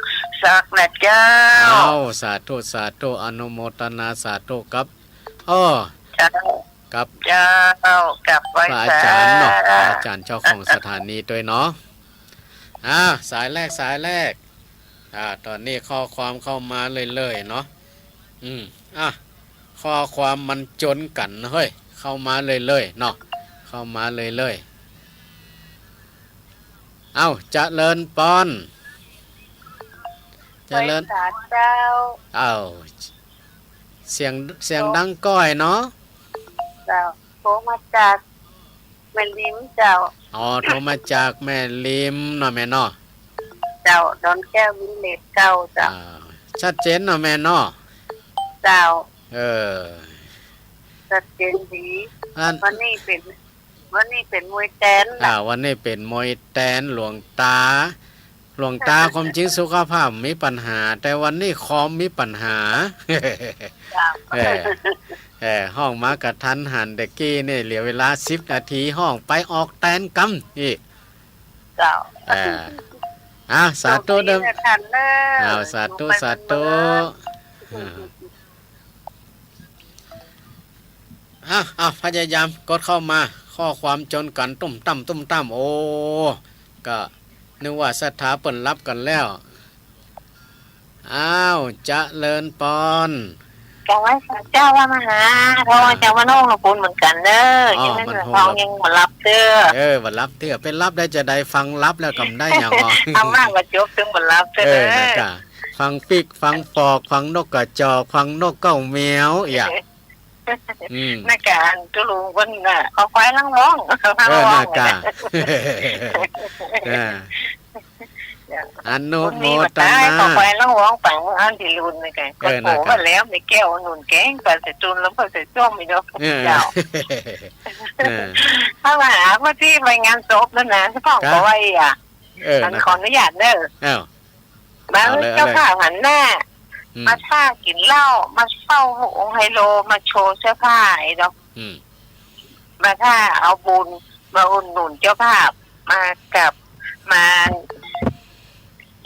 สักนะเจ้าสาธุอนุโมทนาสาธุกับกับเจ้ากลับไว้อาจารย์เนาะอาจารย์เจ้าของสถานีด้วยเนาะสายแรกตอนนี้ข้อความเข้ามาเลยเนาะข้อความมันจนกันเฮ้ยเข้ามาเลยเนาะเข้ามาเลยเจริญปอนเจริญเจ้าเสียงดังก้อยเนาะเจ้าโทรมาจากแม่ลิมเจ้าโทรมาจากแม่ลิมเนาะแม่เนาะเจ้าดอนแก้ววิลเลจเจ้าชัดเจนเนาะแม่เนาะเจ้าชัดเจนดีวันนี้เป็นมวยแตนวันนี้เป็นมวยแตนหลวงตา หลวงตาความจริงสุขภาพมีปัญหา แต่วันนี้คอมมีปัญหา เออห้องมากระทันหันเด็กกี้นี่เหลือเวลา10 นาทีห้องไปออกแตนกำอีก เจ้า สาธุเดิม ทันเนอ สาธุสาธุพยายามกดเข้ามาข้อความจนกันตุ้มตั้มโอ้ก็นึกว่าศรัทธาเปิ่นรับกันแล้วจะเลินปอน จังหวัดเจ้าว่ามาหาเพราะว่าเจ้าว่าน้องละปูนเหมือนกันเนอะยังไม่ทองยังมารับเด้อมารับเด้อเป็นรับได้จะได้ฟังรับแล้วกำได้อย่างอ๋อ เอามากกว่าจบถึงมารับเด้อนะฟังปิกฟังฟอกฟังนกกระจอกฟังนกเก้าแมวอย่างนักการตุลุงคนน่ะเอาไฟล้างร้องนักการอนุโมทนาเอาไฟล้างร้องปังอันที่รุนเลยกันก็โผล่มาแล้วในแก้วหนุนแกงปลาใส่จุนแล้วพอใส่จ้อมอีกแล้วเจ้าถ้ามาหาว่าที่ไปงานศพนั่นนะที่พ่อบอกว่ามันขออนุญาตเด้อมาเจ้าข้าหันหน้ามาท่ากินเหล้ามาเฝ้าองค์ไฮโลมาโชว์เสื้อผ้าไอ้ดอกมาท่าเอาบุญมาอุ่นหนุนเจ้าภาพมากับมา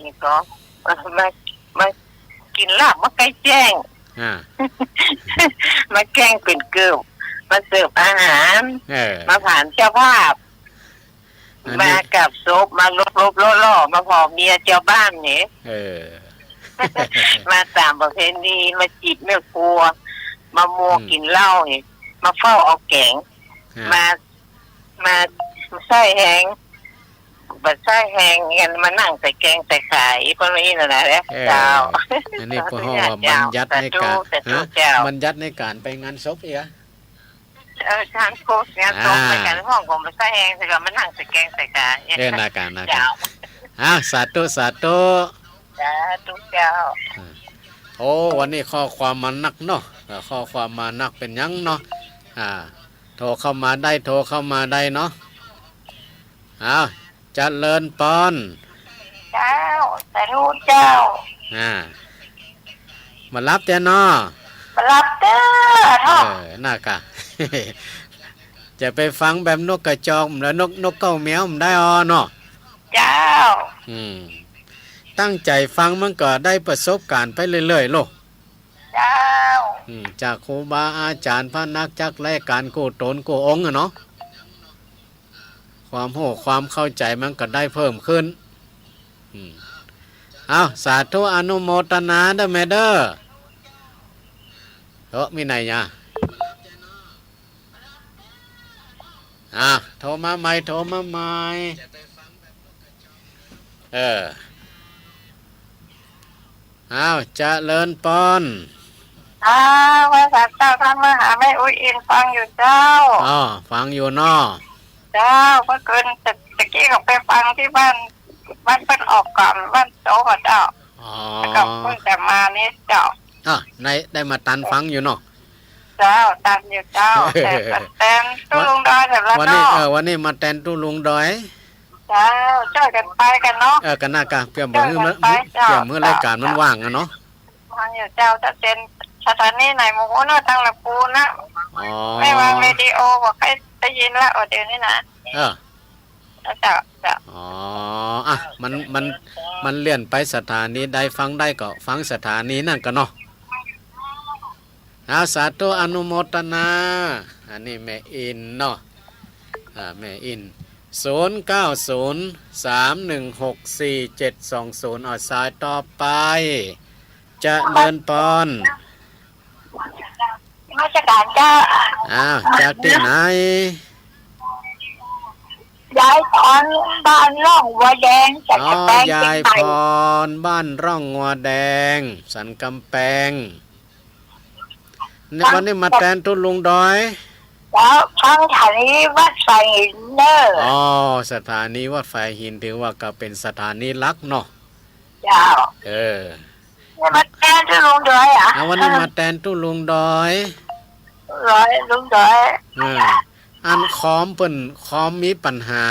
นี่ก็มากินลาบมาใกล้แจ้งมาแกล้งเป็นเกลือมาเสิร์ฟอาหารมาผ่านเจ้าภาพมากับซบมาลบล่อมาพอเมียเจ้าบ้านเนี่ยมาตามประเพณีมาจีบแม่ครัวมามัวกินเหล้าเนี่ยมาเฝ้าเอาแกงมาใส่แหงบัดใส่แหงกันมานั่งใส่แกงใส่ไข่พวกนี้นะเจ้าอันนี้พวกเราบัญญัติในการบัญญัติในการไปงานศพอีกงานโคสงานศพในการห้องผมมาใส่แหงใส่กันมานั่งใส่แกงใส่ไข่นาการสาธุทุกเจ้าโอ้วันนี้ข้อความมานักเนาะข้อความมานักเป็นยังเนาะโทรเข้ามาได้เนาะเจริญปอนเจ้าแต่รู้เจ้ามารับเจ้าเนาะมารับเด้อน่ากะ จะไปฟังแบบนกกระจอกแล้วนกเก้าแมวมันได้เนาะเจ้าตั้งใจฟังมันก็ได้ประสบการณ์ไปเรื่อยๆโลกเจ้าจากครูบาอาจารย์พระนักจักรายการกู้ตนกู้องค์เนาะความโหความเข้าใจมันก็ได้เพิ่มขึ้นสาธุอนุโมทนาเด้อแม่เด้อมีไหนเนี่ยโทรมาใหม่จะเลินปอนว่าสัตว์เจ้าท่านมาหาแม่อุ้ยอินฟังอยู่เจ้าฟังอยู่เนาะเจ้าเมื่อคืนตะกี้ก็ไปฟังที่บ้านเป็นออกก่อนบ้านโจ้กับเจ้าก็เพิ่งแต่มานี่เจ้าได้มาตันฟังอยู่เนาะเจ้าตันอยู่เจ้าแต่ตู้ลุงดอยแต่ละเนาะวันนี้มาแตนตู้ลุงดอยเจ้าช่วยกันไปกันเนาะกันน่ากะเพื่อมือรายการมันว่างเนาะว่างอยู่เจ้าจะเป็นสถานีไหนหมูเนาะทางละปูนะไม่วางเรดิโอบอกให้ได้ยินแล้วเดี๋ยวนี้นะเจ้ามันเลื่อนไปสถานีใดฟังได้ก็ฟังสถานีนั่นก็เนาะสาธุอนุโมทนาอันนี้แม่อินเนาะแม่อิน0903164720สายต่อไปจะเดินปอนมาจากการเจ้าจากที่ไหนยายพรบ้านร่องวัวแดงสันกำแพงยายพรบ้านร่องวัวแดงสันกำแพงในวันนี้มาแทนทุลุงดอยแล้วทางสถานีวัดไฟหินเนอสถานีวัดไฟหินถือว่าก็เป็นสถานีลักเนาะเจ้ามาแทนทุลุงดอยวันนี้มาแทนทุลุงดอยลุงดอยอันคอมเปิ่นคอมมีปัญหา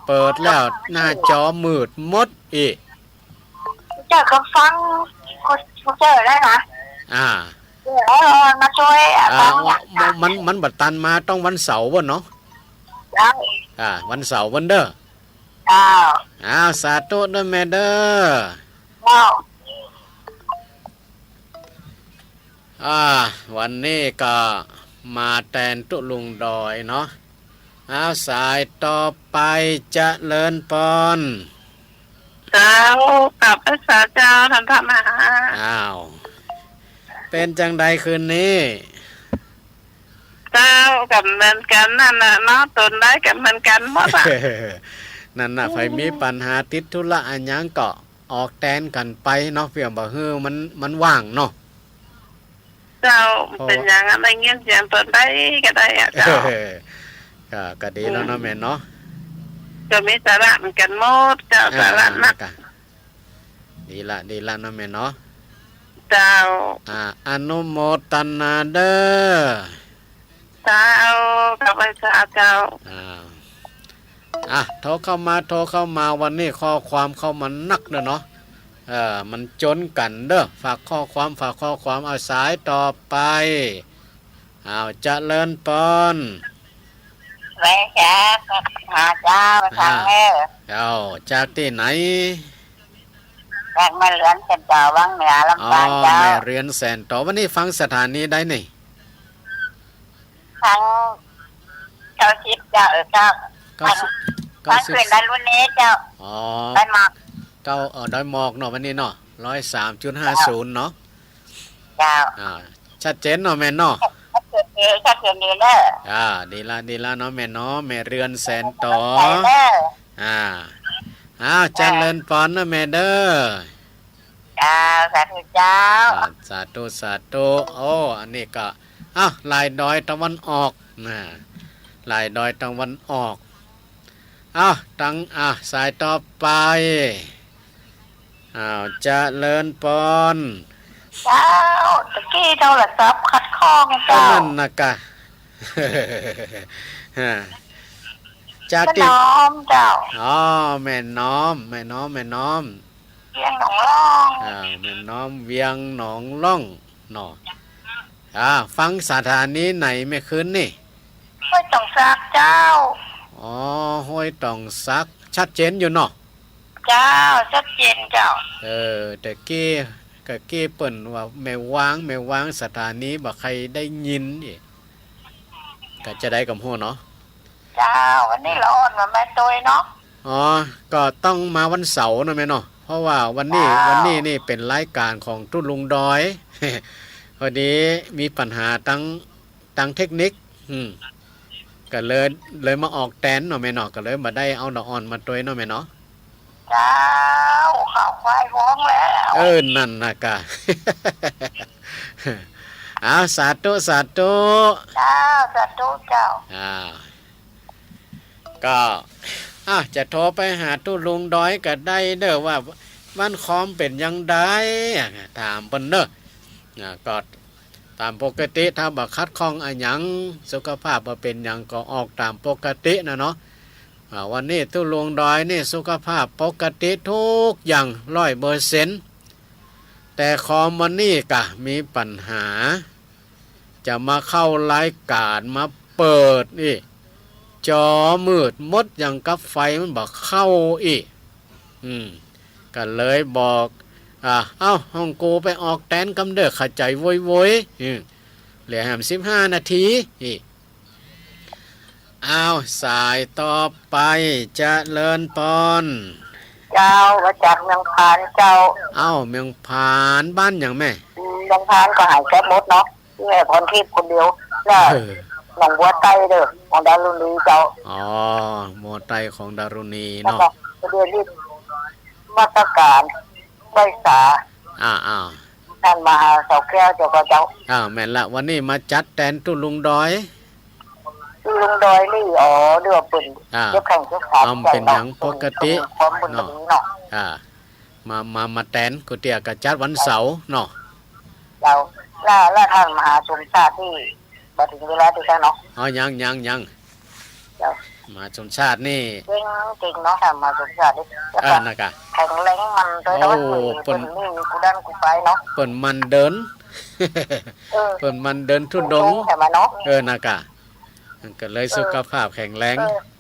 เปิดแล้วหน้าจอมืดมดอีก เจอก็ฟังคุณเจอได้นะ อ่า เจอแล้วมาช่วยฟังอย่าง มันบัดตันมาต้องวันเสาร์วะเนาะ ได้ วันเสาร์วันเด้อ อ้าว สาธุเด้อแม่เด้อ อ้าว วันนี้ก็มาแตนตุลุงดอยเนาะสายต่อไปจะเลินปอน เจ้ากับพระสาเจ้าท่านพระมหา เป็นจังใดคืนนี้ เจ้ากับเหมือนกันนั่นน่ะเนาะตนได้กับเหมือนกันหมดอ่ะ นั่นน่ะไฟมีปัญหาติดธุระอันยังก็ออกแตนกันไปเนาะเพียงบ่ฮือมันว่างเนาะ เจ้าเป็นอย่างอะไรเงี้ยเสียงตนได้ก็ได้อ่ะเจ้า ก็ดีแล้วเนาะแม่เนาะ ก็มีสาระเหมือนกันหมดเจ้าสาระนัก ดีละเนาะแม่เนาะ เจ้า อนุโมทนาเด้อ เจ้ากับพระสาเจ้า โทรเข้ามาวันนี้ข้อความเข้ามานักเนาะมันจนกันเด้อฝากข้อความเอาสายต่อไปเจริญปอน แม่แจ๊คหาเจ้าทางแม่ จากที่ไหน แม่มาเหลือนเส้นต่อวังเหนือลำปางเจ้า แม่เรียนแสนต่อวันนี้ฟังสถานีได้นี่ ทั้งเจ้าชิดเจ้าเจ้า ก็ ทั้งคืนนั้นวันนี้เจ้าได้มา ดอยหมอกเนาะวันนี้เนาะ103.50เนาะ เจ้า ชัดเจนเนาะแม่เนาะ ชัดเจนดีเด้อ ดีละเนาะแม่เนาะแม่เรือนแสนต่อ เด้อ เจริญปอนนะแม่เด้อ เจ้าสาธุเจ้า สาธุอันนี้ก็ลายดอยตะวันออกลายดอยตะวันออกตั้งสายต่อไปเจริญปอน เจ้าตะกี้โทรศัพท์คัดข้องเจ้า นั่นนะกะ จาก แม่ ที่ น้อมเจ้า แม่น้อม เรียงหนองล่อง แม่น้อมเวียงหนองล่องเนาะฟังสถานีไหนไม่คืนนี่ ไม่ต้องซักเจ้า ห้วยตองซักชัดเจนอยู่เนาะ เจ้าชัดเจนเจ้า แต่กี้เปิ่นว่าแม่วางสถานีบ่ใครได้ยินอีกก็จะได้กับหัวเนาะ เจ้าวันนี้เราอ่อนมาแม่ตัวเนาะ ก็ต้องมาวันเสาร์นะแม่เนาะเพราะว่าวันนี้นี่เป็นรายการของตุ้ลุงดอย พอดีมีปัญหาตั้งเทคนิคก็เลยมาออกแตนเนาะแม่เนาะก็เลยมาได้เอาดอกอ่อนมาตัวเนาะแม่เนาะ เจ้าข่าวควายฟ้องแล้ว นั่นนะกะ สาธุ เจ้าสาธุเจ้า ก็จะโทรไปหาตู้ลุงดอยก็ได้เด้อว่าบ้านคอมเป็นยังไดถามเพิ่นเด้อก็ตามปกติถ้าบ่คัดข้องอันหยังสุขภาพบ่เป็นหยังก็ออกตามปกตินะเนาะวันนี้ตู้ลุงดอยนี่สุขภาพปกติทุกอย่าง100%แต่คอมวันนี้ก็มีปัญหาจะมาเข้ารายการมาเปิดนี่จอมืดมดอย่างกับไฟมันบอกเข้าอีกก็เลยบอกห้องกูไปออกแตนกำเด้อขัดใจโวยเหลือ15 นาทีสายต่อไปจะเลินปอน เจ้ามาจากเมืองพานเจ้า เมืองผานบ้านอย่างแม่ เมืองพานก็หายแก๊สมดเนาะที่แม่พรทิพย์คนเดียวแล้วหนองบัวไตเด้อของดารุณีเจ้าโมไตของดารุณีเนาะ เดือนนี้มาตรการใบสาท่านมหาเสาแก้วเจ้าก็เจ้าแม่นละวันนี้มาจัดแตนตุ้ลุงดอยลุงดอยนี่เดือปุ่นยกแข่งยกขาเป็นอย่างปกติเนาะมาแตนกุเตียกจัดวันเสาร์เนาะเราล่าทางมหาสมชาติที่มาถึงเวลาที่แล้วเนาะยัง มาชนชาตินี่ เก่งเนาะทำมาสมชาติแล้วก็ นะกะ แข็งแรงมันโดยแล้วมันมีเป็นนี่กูดันกูไปเนาะ เปิ่นมันเดิน เออ เปิ่นมันเดินทุดง ใช่ไหมเนาะ นะกะมันก็เลยสุขภาพแข็งแรง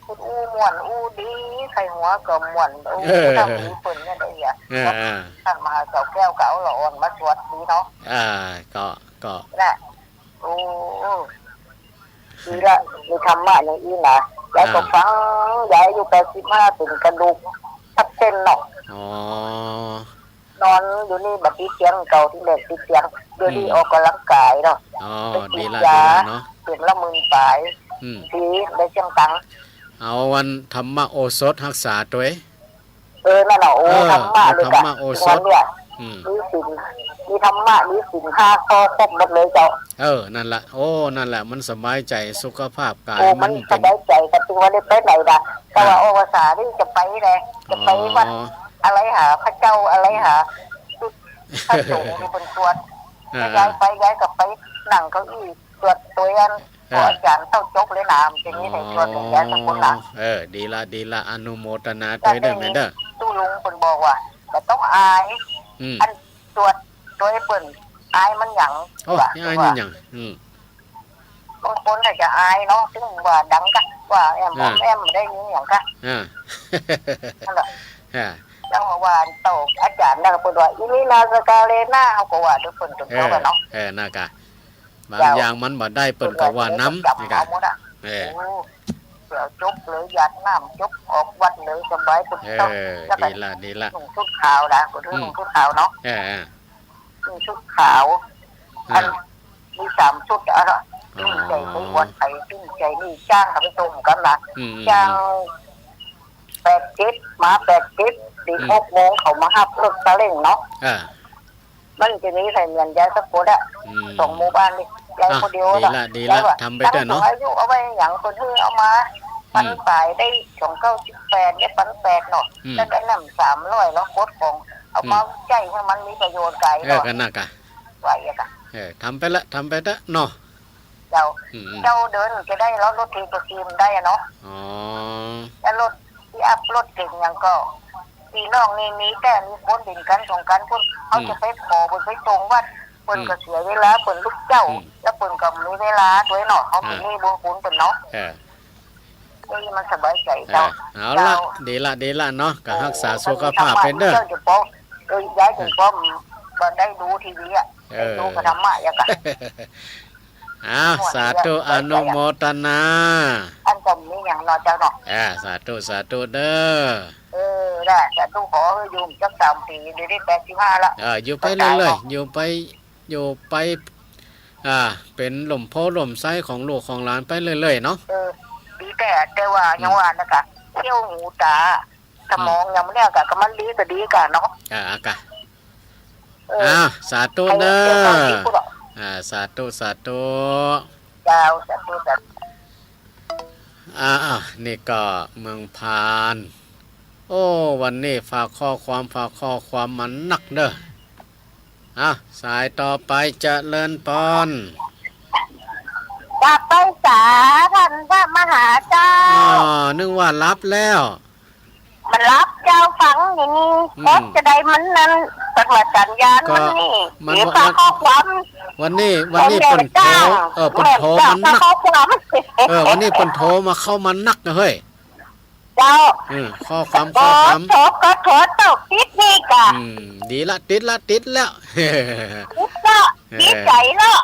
คุณอู้ม่วนอู้ดีใส่หัวก็ม่วนอู้ทำดีเปิ่นเนี่ยได้อ่ะท่านมาเจ้าแก้วเก่าหล่อนมาสวดดีเนาะ ก็ น่ะโอ้ดีละมีธรรมะอย่างนี้นะยายก็ฟังยายอายุ85เป็นกระดูกทับเส้นเนาะ อ๋อน อนอยู่นี่แบบติดเตียงเก่าที่เด็กติดเตียงเดี๋ยวนี้ออกกำลังกายเนาะ อ๋อ ไปกิ ดี น ละ ยา เนาะ เปลี่ยนละหมื่นปลายดีได้เชียงตัง เอาวันธรรมโอสถรักษาตัวเอง นั่นน่ะโอ้ธรรมะเลย ธร กั รมโอสถ เนี่ยมีศีลมีธรรมะมีศีล5ข้อครบหมดเลยเจ้า นั่นแหละโอ้นั่นแหละมันสบายใจสุขภาพกาย โอ้มันสบายใจแต่ถึงว่าได้ไปไหนนะแต่ว่าภาษาที่จะไปเลยจะไปวัดอะไรหาพระเจ้าอะไรหาพระสงฆ์ที่เป็นตรวจย้ายไปย้ายกับไปนั่งเก้าอี้ตรวจตัวยันอาจารย์เต้าจกเลยนะอย่างนี้ในตรวจย้ายสกุลนะดีละอนุโมทนาด้วยเด้อแม่เด้อ ตู้ลุงคนบอกว่าแต่ต้องอายอันตรวจตัวไอ้เปิ่นอายมันหยัง โอ้ยอายนี่หยังบางคนอาจจะอายเนาะซึ่งว่าดังกะว่าแอมได้ยินอย่างกะนั่นแหละจังว่าโตอาจารย์นั่นก็ว่าอีนี่นาสกาเลน่าเขาก็ว่าทุกคนจนเท่ากันเนาะน่ากะบางอย่างมันบ่ได้เปิ่นก็ว่าน้ำนี่กะเดี๋ยวจบเลยยัดน้ำจบออกวัดเลยสบายปุ๊บดีละชุดขาวนะกูถึงชุดขาวเนาะชุดขาวอันมี3ชุดอะไรติ้งใจไม่วันไปติ้งใจนี่จ้างกับไปส่งกันนะจ้าง8 มา8 ตี6 โมงเขามาหับรถซาเล้งเนาะมันจะนี้ใส่เงินยายสักคนอะ2 หมู่บ้านนี่ยายคนเดียวดีละทำไปเถอะเนาะอายุเอาไว้อย่างคนที่เอามาปันฝ่ายได้298ได้ปัน8เนาะแล้วได้นำ300แล้วโคตรของเอามาใจให้มันมีประโยชน์ไกลเนาะกันน่ะกะไว้กะทำไปละเนาะเจ้าเดินจะได้แล้วรถทีตัวทีมได้เนาะแล้วรถที่อัพรถเก่งอย่างก็พี่น้องนี่มีแต่มีคนเด่นกันส่งกันคนเขาจะไปขอบนไปตรงวัดคนก็เสียเวลาคนลูกเจ้าแล้วคนก็มีเวลาด้วยเนาะเขาเป็นนี่บุญคุณเป็นเนาะนี่มันสบายใจเจ้าเอาละดีละเนาะก็รักษาสุขภาพเป็นเด้อย้ายถึงป้อมก็ได้ดูทีวีอ่ะดูกระทำมาอย่างกันสาธุอนุโมทนาอันจำนี้อย่างนอเจ้าเนาะสาธุเด้อได้สาธุขออยู่จัก3 ปีเดี๋ยวได้85ละอยู่ไปเรื่อยๆอยู่ไปเป็นหล่มโพหล่มไส้ของลูกของหลานไปเรื่อยๆเนาะดีแต่ว่ายังว่านะกะเที่ยวหูตาสมองยังไม่ได้กะก็มันดีก็ดีกะเนาะกะสาธุเด้อสาธุเจ้าสาธุนี่ก็เมืองพานโอ้วันนี้ฝากข้อความมันนักเด้อสายต่อไปเจริญพรจะไปสาท่านพระมหาเจ้านึกว่ารับแล้วมันรับเจ้าฟังอย่างนี้ก็จะได้มันนั้นสักสัญญาณมันนี่เดี๋ยวฝากข้อความวันนี้เปิ่นโทรมันนักวันนี้เปิ่นโทรมาเข้ามันนักนะเฮ้ยเจ้าข้อความโทรก็โทรตกติดนี่กะดีละติดแล้วติดใจแล้ว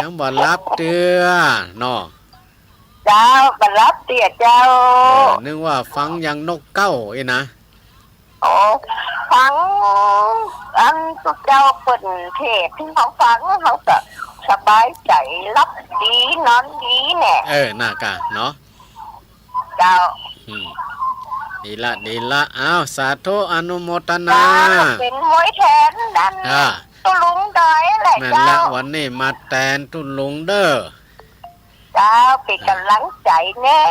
ยังบ่รับเตือเนาะเจ้าบ่รับเตือเจ้านึกว่าฟังอย่างนกเก้านะฟังอันเจ้าเปิดเทศที่เขาฟังเขาก็สบายใจรับดีนอนดีแน่น่ากะเนาะเจ้าดีละสาธุอนุโมทนาเป็นมวยแทนนั่นตุลุงดอยแหละเจ้าวันนี้มาแทนตุลุงเด้อเจ้าเป็นกำลังใจแน่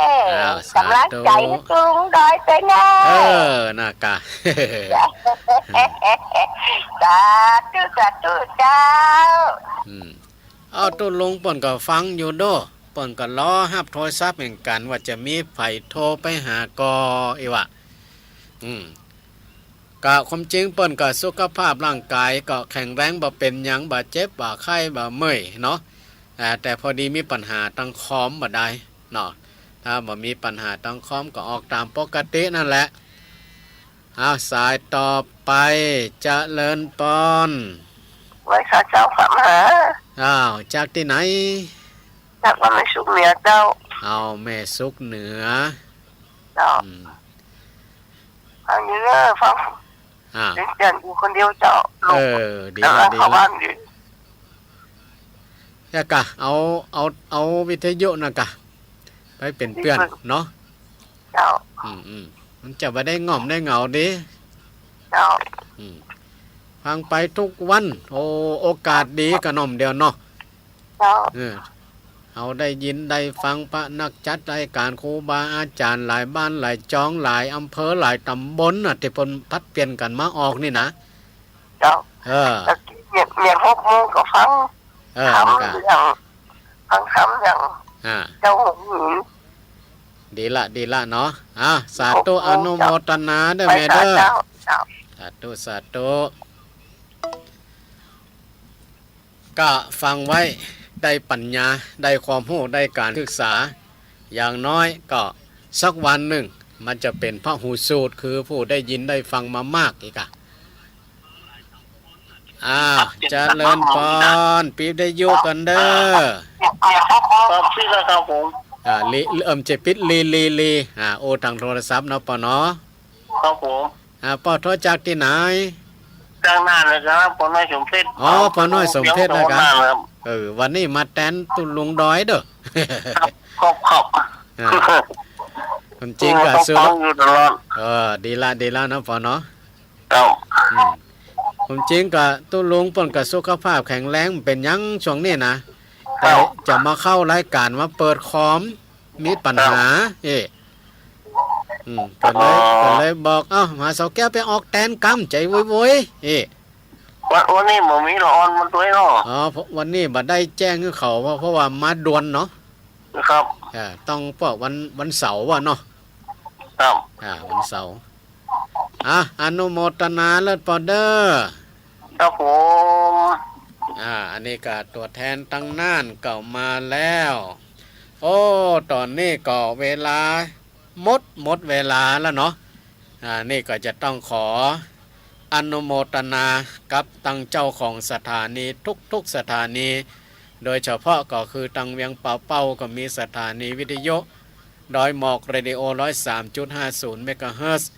กำลังใจตุลุงดอยไปแน่น่ากะสาธุเจ้าตุลุงป่นก็ฟังอยู่ด้วย เปิ้นก็ล้อฮับโทรศัพท์เหมือนกันว่าจะมีไผโทรไปหากออีวะกะความจริงเปิ้นก็สุขภาพร่างกายก็แข็งแรงบ่เป็นหยังบ่เจ็บบ่ไข้บ่เมื่อยเนาะแต่พอดีมีปัญหาตั้งคอมบ่ได้เนาะถ้าบ่มีปัญหาตั้งคอมก็ออกตามปกตินั่นแหละสายต่อไปเจริญปอน ไว้ข้าเจ้าฝากมาหา จากที่ไหน จากวันไม่สุกเหนือเจ้า แม่สุกเหนือ เจ้าฟังอยู่เด้อฟังเดินอยู่คนเดียวเจ้าลูก ดี แล้ว ละดี เข้า ละ บ้านอยู่ กะเอาวิทยุนะกะไปเป็นเพื่อนเนาะ เจ้า มันจะไปได้ง่อมได้เหงาดิ เจ้า ฟังไปทุกวันโอกาสดีกะน่อมเดียวเนาะ เจ้า เอาได้ยินได้ฟังพระนักจัดรายการครูบาอาจารย์หลายบ้านหลายจองหลายอำเภอหลายตำบลที่เพิ่นพัดเปลี่ยนกันมาออกนี่นะ เจ้าแล้วเมีย6 โมงก็ฟังคำอย่างฟังคำอย่างเจ้าหงหินดีละเนาะสาธุอนุโมทนาเด้อแม่เด้อสาธุก็ฟังไว้ได้ปัญญาได้ความรู้ได้การศึกษาอย่างน้อยก็สักวันหนึ่งมันจะเป็นพระหูสูตรคือผู้ได้ยินได้ฟังมามากอีกเจริญปอนปีได้อยู่กันเด้อครับพี่ครับผมจะปิดลีโอทางโทรศัพท์เนาะปอเนาะครับผมปอโทรจากที่ไหนจ้างนานเลยครับปอน้อยสมเพชรปอน้อยสมเพชรนะครับวันนี้มาแตนตุลุงดอยเด้อครับคนจริงก็สู้ดีละเนาะปอเนาะผมจริงก็ตุลุงเปิ้นก็สุขภาพแข็งแรงเป็นยังช่วงนี้นะแต่จะมาเข้ารายการมาเปิดคอมมีปัญหาก็เลยบอกมาเสาแก้วไปออกแตนกำใจโวยวันนี้บ่มีละออนมันตัวเนาะวันนี้บ่ได้แจ้งเขาเพราะว่ามาด่วนเนาะครับต้องพวกวันเสาร์ว่ะเนาะครับวันเสาร์อนุโมทนาเลิศปอเดอร์ครับผมอันนี้ก็ตัวแทนตั้งน่านเก่ามาแล้วตอนนี้ก็เวลาหมดเวลาแล้วเนาะนี่ก็จะต้องขออนุโมทนากับตั้งเจ้าของสถานีทุกสถานีโดยเฉพาะก็คือตังเวียงเป่าก็มีสถานีวิทยุดอยหมอกเรดิโอ 103.50 เมกะเฮิรตซ์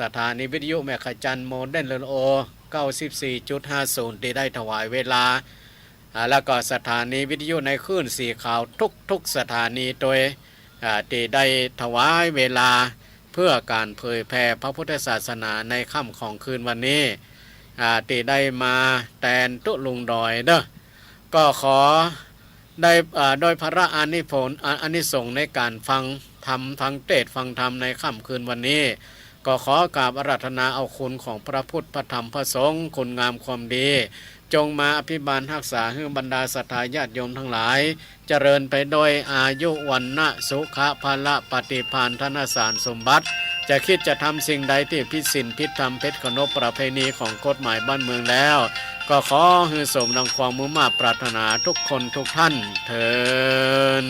สถานีวิทยุแม่ขจันโมเดิร์นเรดิโอ 94.50 ที่ได้ถวายเวลาแล้วก็สถานีวิทยุในคลื่นสีขาวทุกสถานีโดยที่ได้ถวายเวลาเพื่อการเผยแผ่พระพุทธศาสนาในค่ำของคืนวันนี้ที่ได้มาแตนตุลุงดอยเด้อก็ขอได้โดยพระอานิสงส์ในการฟังธรรมฟังเทศน์ฟังธรรมในค่ำคืนวันนี้ก็ขอกราบอาราธนาเอาคุณของพระพุทธพระธรรมพระสงฆ์คุณงามความดีจงมาอภิบาลรักษาให้บรรดาศรัทธาญาติโยมทั้งหลายเจริญไปโดยอายุวันนะสุขะพละปฏิภาณธนสารสมบัติจะคิดจะทำสิ่งใดที่ผิดศีลผิดธรรมเพชรขนบประเพณีของกฎหมายบ้านเมืองแล้วก็ขอให้สมดังความมุ่งมั่นปรารถนาทุกคนทุกท่านเถิด